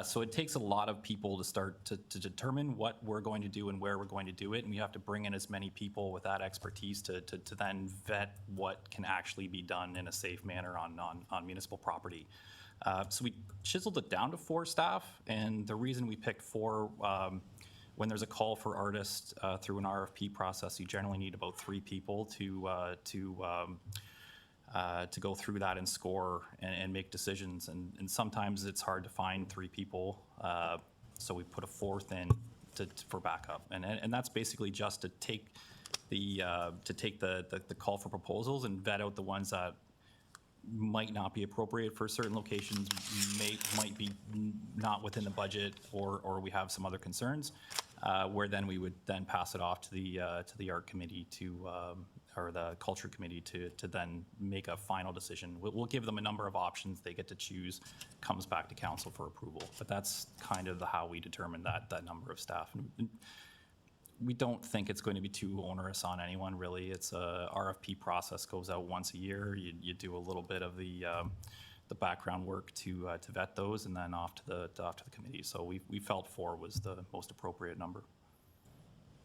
So it takes a lot of people to start to determine what we're going to do and where we're going to do it, and we have to bring in as many people with that expertise to then vet what can actually be done in a safe manner on municipal property. So we chiseled it down to 4 staff, and the reason we picked 4, when there's a call for artists through an RFP process, you generally need about 3 people to go through that and score and make decisions. And sometimes it's hard to find 3 people, so we put a 4th in for backup. And that's basically just to take the call for proposals and vet out the ones that might not be appropriate for certain locations, might be not within the budget, or we have some other concerns, where then we would then pass it off to the art committee or the culture committee to then make a final decision. We'll give them a number of options, they get to choose, comes back to council for approval. But that's kind of how we determine that number of staff. And we don't think it's going to be too onerous on anyone, really. It's a RFP process, goes out once a year. You do a little bit of the background work to vet those, and then off to the committee. So we felt 4 was the most appropriate number.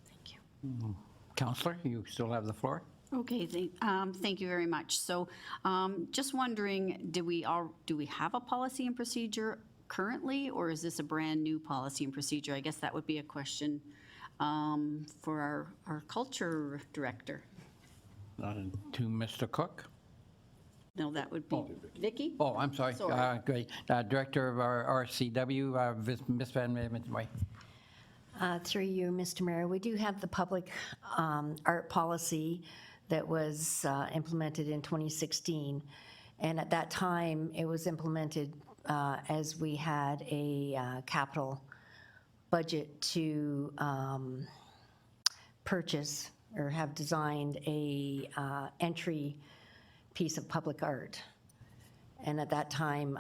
Thank you. Councillor, you still have the floor. Okay, thank you very much. So just wondering, do we have a policy and procedure currently, or is this a brand new policy and procedure? I guess that would be a question for our culture director. To Mr. Cook. No, that would be Vicky. Oh, I'm sorry. Great. Director of our RCW, Ms. Van Mintway. Through you, Mr. Mayor, we do have the public art policy that was implemented in 2016. And at that time, it was implemented as we had a capital budget to purchase or have designed a entry piece of public art. And at that time,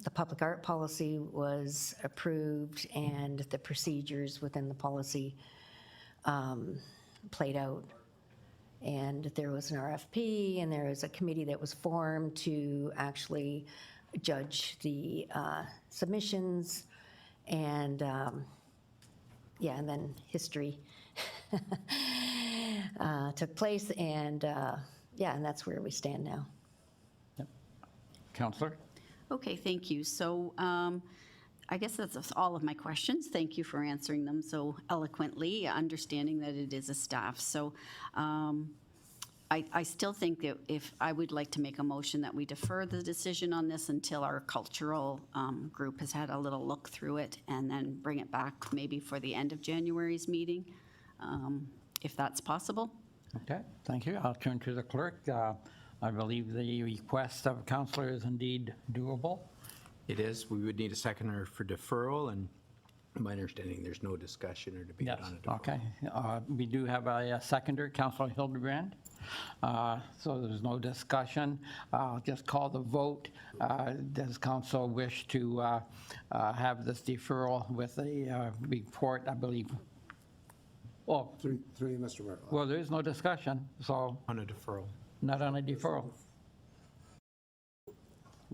the public art policy was approved and the procedures within the policy played out. And there was an RFP and there was a committee that was formed to actually judge the submissions. And yeah, and then history took place, and yeah, and that's where we stand now. Counselor? Okay, thank you. So I guess that's all of my questions. Thank you for answering them so eloquently, understanding that it is a staff. So I still think that if I would like to make a motion that we defer the decision on this until our cultural group has had a little look through it, and then bring it back maybe for the end of January's meeting, if that's possible. Okay, thank you. I'll turn to the clerk. I believe the request of councillor is indeed doable. It is. We would need a seconder for deferral, and my understanding, there's no discussion or debate Yes, on it. okay. We do have a seconder, Councillor Hildebrand. So there's no discussion. I'll just call the vote. Does council wish to have this deferral with a report, I believe? Oh, Through you, Mr. Mayor. well, there is no discussion, so On a deferral. not on a deferral.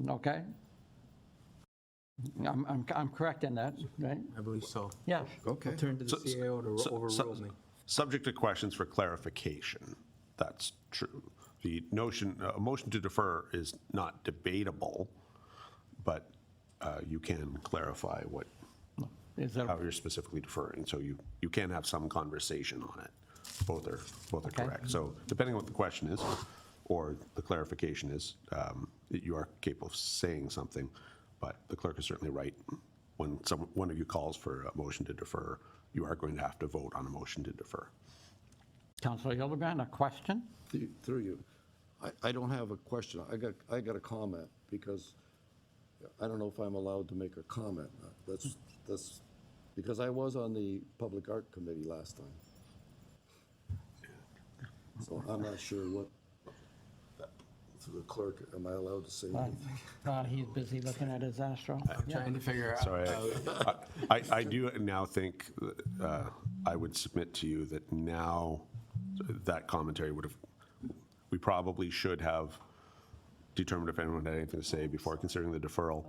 Okay? I'm correct in that, right? I believe so. Yeah. Okay. I'll turn to the CAO to overrule me. Subject to questions for clarification. That's true. The notion, a motion to defer is not debatable, but you can clarify what, Is there, how you're specifically deferring. So you can have some conversation on it. Both are Okay. correct. So depending on what the question is, or the clarification is, that you are capable of saying something, but the clerk is certainly right. When one of you calls for a motion to defer, you are going to have to vote on a motion to defer. Councillor Hildebrand, a question? Through you. I don't have a question. I got a comment, because I don't know if I'm allowed to make a comment. That's because I was on the Public Art Committee last time. So I'm not sure what, through the clerk, am I allowed to say anything? He's busy looking at his Astro. Trying to figure out. Sorry, I do now think, I would submit to you that now that commentary would have, we probably should have determined if anyone had anything to say before considering the deferral.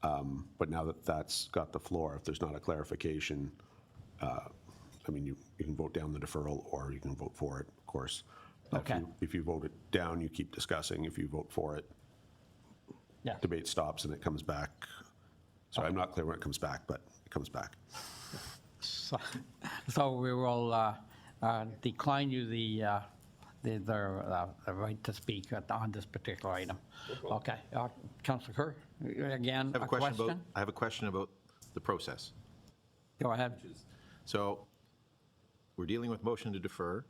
But now that that's got the floor, if there's not a clarification, I mean, you can vote down the deferral or you can vote for it, of course. Okay. If you vote it down, you keep discussing. If you vote for it, Yeah. debate stops and it comes back. So I'm not clear when it comes back, but it comes back. So we will decline you the right to speak on this particular item. Okay. Councillor Kerr, again, a question? I have a question about the process. Go ahead. So we're dealing with motion to defer.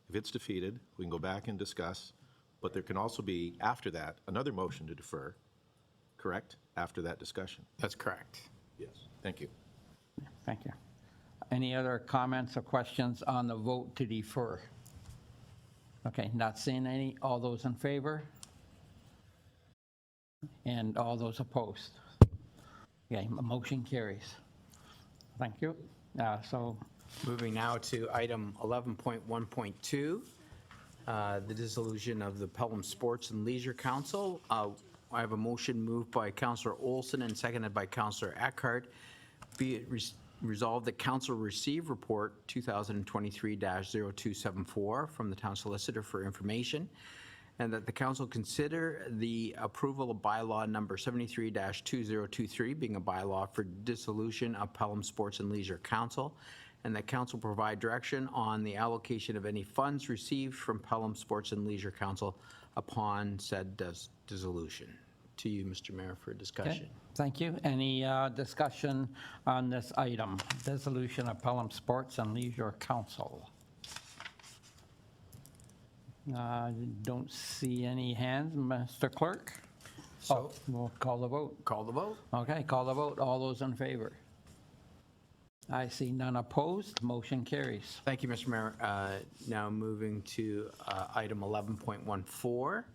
If it's defeated, we can go back and discuss, but there can also be, after that, another motion to defer, correct? After that discussion. That's correct. Yes. Thank you. Thank you. Any other comments or questions on the vote to defer? Okay, not seeing any. All those in favor? And all those opposed? Okay, motion carries. Thank you. So Moving now to item 11.1.2, the dissolution of the Pelham Sports and Leisure Council. I have a motion moved by Councillor Olson and seconded by Councillor Eckhart. Be it resolved that council receive report 2023-0274 from the town solicitor for information, and that the council consider the approval of bylaw number 73-2023 being a bylaw for dissolution of Pelham Sports and Leisure Council, and that council provide direction on the allocation of any funds received from Pelham Sports and Leisure Council upon said dissolution. to you, Mr. Mayor, for Okay, discussion. thank you. Any discussion on this item? Dissolution of Pelham Sports and Leisure Council. Don't see any hands, Mr. Clerk. So- We'll call the vote. Call the vote. Okay, call the vote. All those in favor? I see none opposed. Motion carries. Thank you, Mr. Mayor. Now moving to item 11.14.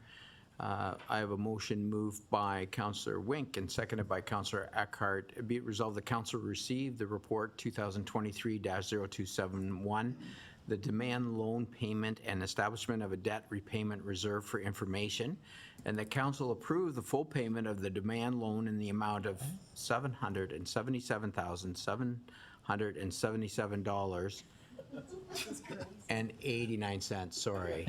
I have a motion moved by Councillor Wink and seconded by Councillor Eckhart. Be it resolved, the council received the report 2023-0271, the demand loan payment and establishment of a debt repayment reserve for information, and the council approved the full payment of the demand loan in the amount of $777,777.89, sorry.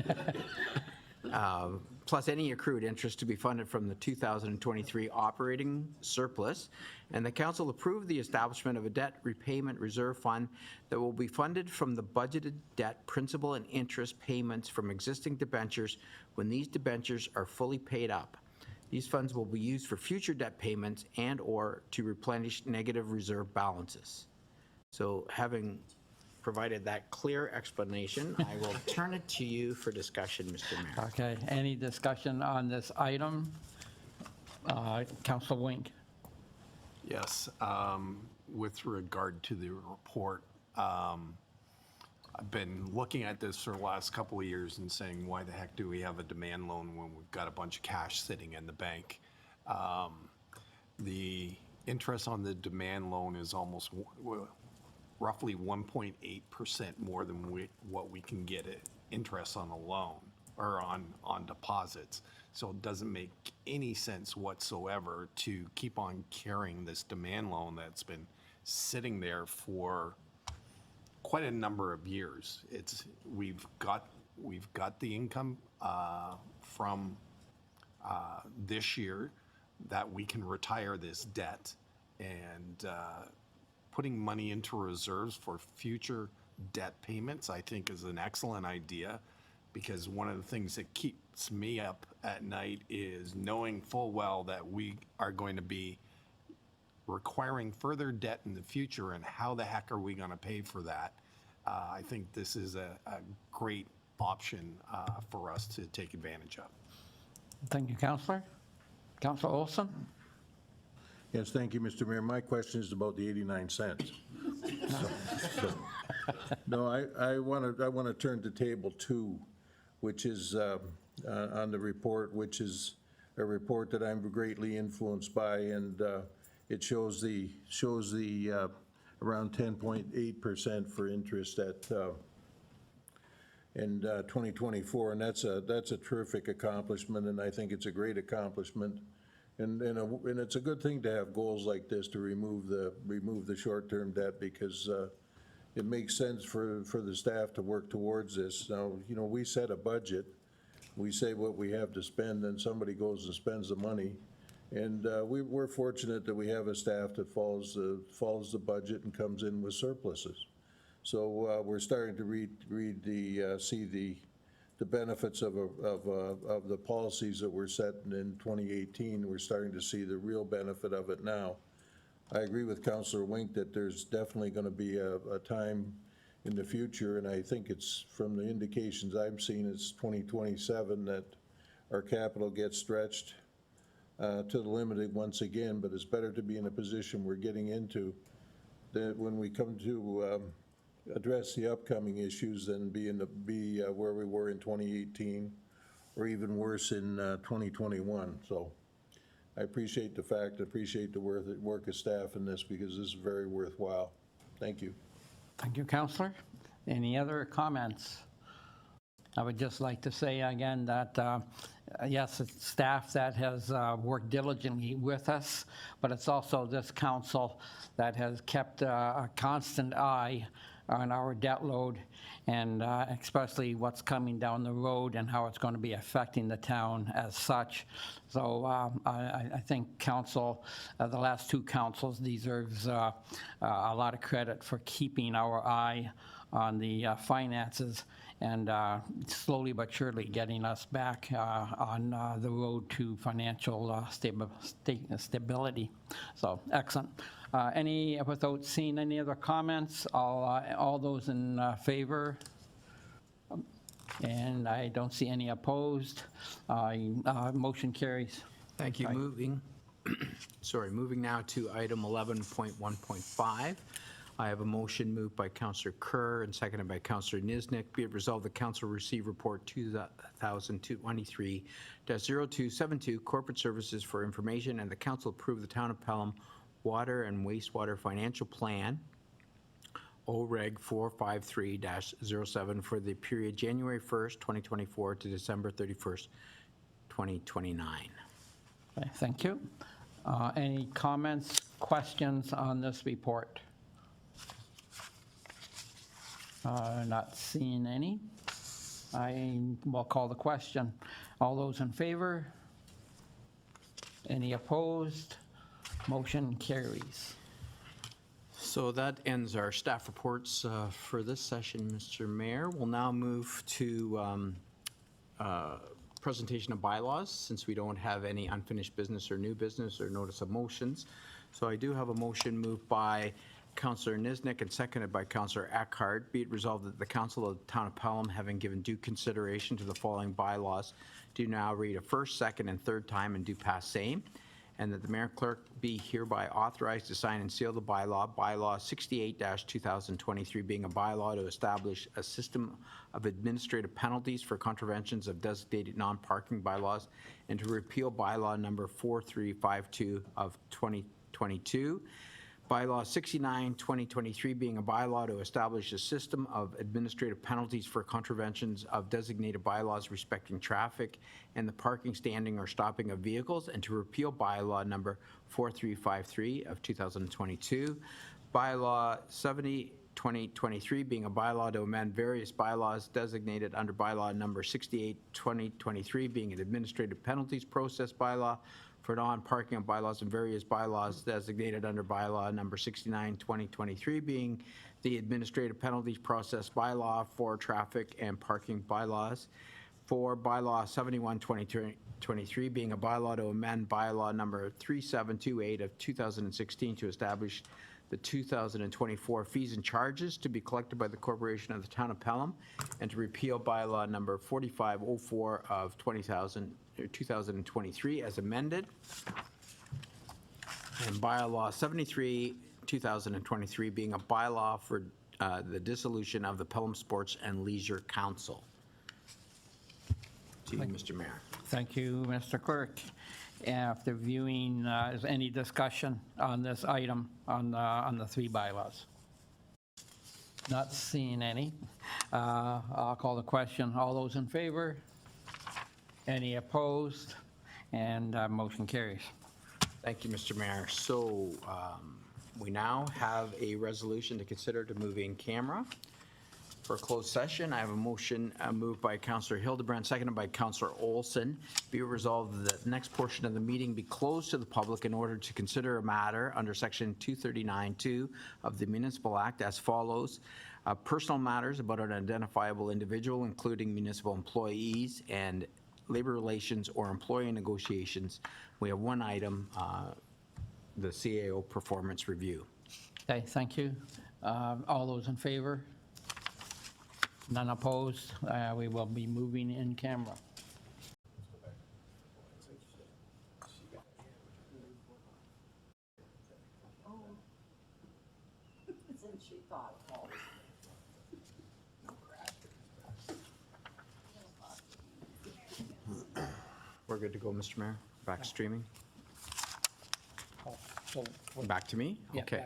Plus any accrued interest to be funded from the 2023 operating surplus, and the council approved the establishment of a debt repayment reserve fund that will be funded from the budgeted debt principal and interest payments from existing debentures when these debentures are fully paid up. These funds will be used for future debt payments and/or to replenish negative reserve balances. So having provided that clear explanation, I will turn it to you for discussion, Mr. Mayor. Okay, any discussion on this item? Councilor Wink. Yes, with regard to the report, I've been looking at this for the last couple of years and saying, why the heck do we have a demand loan when we've got a bunch of cash sitting in the bank? The interest on the demand loan is almost roughly 1.8% more than what we can get interest on a loan or on deposits. So it doesn't make any sense whatsoever to keep on carrying this demand loan that's been sitting there for quite a number of years. We've got the income from this year that we can retire this debt, and putting money into reserves for future debt payments, I think, is an excellent idea, because one of the things that keeps me up at night is knowing full well that we are going to be requiring further debt in the future, and how the heck are we going to pay for that? I think this is a great option for us to take advantage of. Thank you, Councillor. Councillor Olson? Yes, thank you, Mr. Mayor. My question is about the 89 cents. No, I want to turn to table 2, which is on the report, which is a report that I'm greatly influenced by, and it shows the around 10.8% for interest in 2024, and that's a terrific accomplishment, and I think it's a great accomplishment. And it's a good thing to have goals like this to remove the short-term debt, because it makes sense for the staff to work towards this. Now, we set a budget, we say what we have to spend, then somebody goes and spends the money. And we're fortunate that we have a staff that follows the budget and comes in with surpluses. So we're starting to see the benefits of the policies that were set in 2018. We're starting to see the real benefit of it now. I agree with Councillor Wink that there's definitely going to be a time in the future, and I think it's, from the indications I've seen, it's 2027 that our capital gets stretched to the limit once again, but it's better to be in a position we're getting into that when we come to address the upcoming issues than be where we were in 2018, or even worse in 2021. So I appreciate the work of staff in this, because this is very worthwhile. Thank you. Thank you, Councillor. Any other comments? I would just like to say again that, yes, it's staff that has worked diligently with us, but it's also this council that has kept a constant eye on our debt load, and especially what's coming down the road and how it's going to be affecting the town as such. So I think council, the last 2 councils, deserves a lot of credit for keeping our eye on the finances and slowly but surely getting us back on the road to financial stability. So, excellent. Without seeing any other comments, all those in favor? And I don't see any opposed. Motion carries. Thank you. Moving now to item 11.1.5. I have a motion moved by Councillor Kerr and seconded by Councillor Niznik. Be it resolved that Council receive report 2023-0272 Corporate Services for Information, and the Council approve the Town of Pelham Water and Wastewater Financial Plan, OREG 453-07, for the period January 1st, 2024 to December 31st, 2029. Okay, thank you. Any comments, questions on this report? Not seeing any. I will call the question. All those in favor? Any opposed? Motion carries. So that ends our staff reports for this session, Mr. Mayor. We'll now move to presentation of bylaws, since we don't have any unfinished business or new business or notice of motions. So I do have a motion moved by Councillor Niznik and seconded by Councillor Eckhart. Be it resolved that the Council of the Town of Pelham, having given due consideration to the following bylaws, do now read a first, second, and third time and do pass same, and that the Mayor Clerk be hereby authorized to sign and seal the bylaw 68-2023, being a bylaw to establish a system of administrative penalties for contraventions of designated non-parking bylaws, and to repeal bylaw number 4352 of 2022. Bylaw 69-2023, being a bylaw to establish a system of administrative penalties for contraventions of designated bylaws respecting traffic and the parking, standing, or stopping of vehicles, and to repeal bylaw number 4353 of 2022. Bylaw 70-2023, being a bylaw to amend various bylaws designated under bylaw number 68-2023, being an administrative penalties process bylaw for non-parking of bylaws and various bylaws designated under bylaw number 69-2023, being the administrative penalties process bylaw for traffic and parking bylaws. For bylaw 71-2023, being a bylaw to amend bylaw number 3728 of 2016 to establish the 2024 fees and charges to be collected by the Corporation of the Town of Pelham, and to repeal bylaw number 4504 of 2023 as amended, and bylaw 73-2023 being a bylaw for the dissolution of the Pelham Sports and Leisure Council. To you, Mr. Mayor. Thank you, Mr. Clerk. After viewing, is any discussion on this item on the three bylaws? Not seeing any. I'll call the question. All those in favor? Any opposed? And motion carries. Thank you, Mr. Mayor. So we now have a resolution to consider to move in camera for a closed session. I have a motion moved by Councillor Hildebrand, seconded by Councillor Olson. Be it resolved that the next portion of the meeting be closed to the public in order to consider a matter under Section 239(2) of the Municipal Act as follows. Personal matters about an identifiable individual, including municipal employees, and labor relations or employee negotiations. We have one item, the CAO performance review. Okay, thank you. All those in favor? None opposed? We will be moving in camera. We're good to go, Mr. Mayor? Back streaming? So, Back to me? yeah, Okay.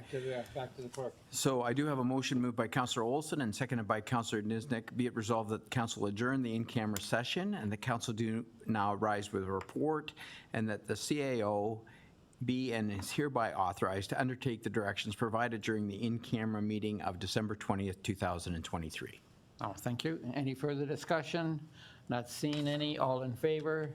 back to the clerk. So I do have a motion moved by Councillor Olson and seconded by Councillor Niznik. Be it resolved that the council adjourn the in-camera session, and the council do now rise with a report, and that the CAO be and is hereby authorized to undertake the directions provided during the in-camera meeting of December 20th, 2023. Oh, thank you. Any further discussion? Not seeing any. All in favor?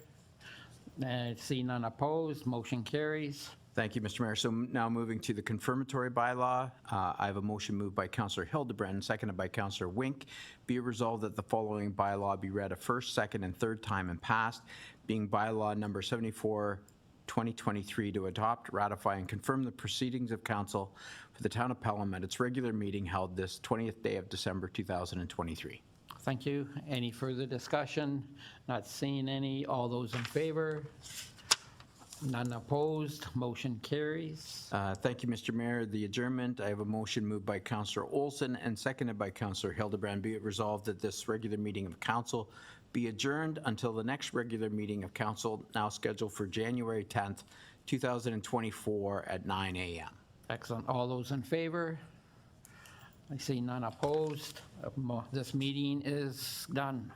See none opposed. Motion carries. Thank you, Mr. Mayor. So now moving to the confirmatory bylaw, I have a motion moved by Councillor Hildebrand, seconded by Councillor Wink. Be it resolved that the following bylaw be read a first, second, and third time and passed, being bylaw number 74, 2023, to adopt, ratify, and confirm the proceedings of council for the town of Pelham at its regular meeting held this 20th day of December 2023. Thank you. Any further discussion? Not seeing any. All those in favor? None opposed. Motion carries. Thank you, Mr. Mayor. The adjournment, I have a motion moved by Councillor Olson and seconded by Councillor Hildebrand. Be it resolved that this regular meeting of council be adjourned until the next regular meeting of council, now scheduled for January 10th, 2024 at 9 a.m. Excellent. All those in favor? I see none opposed. This meeting is done.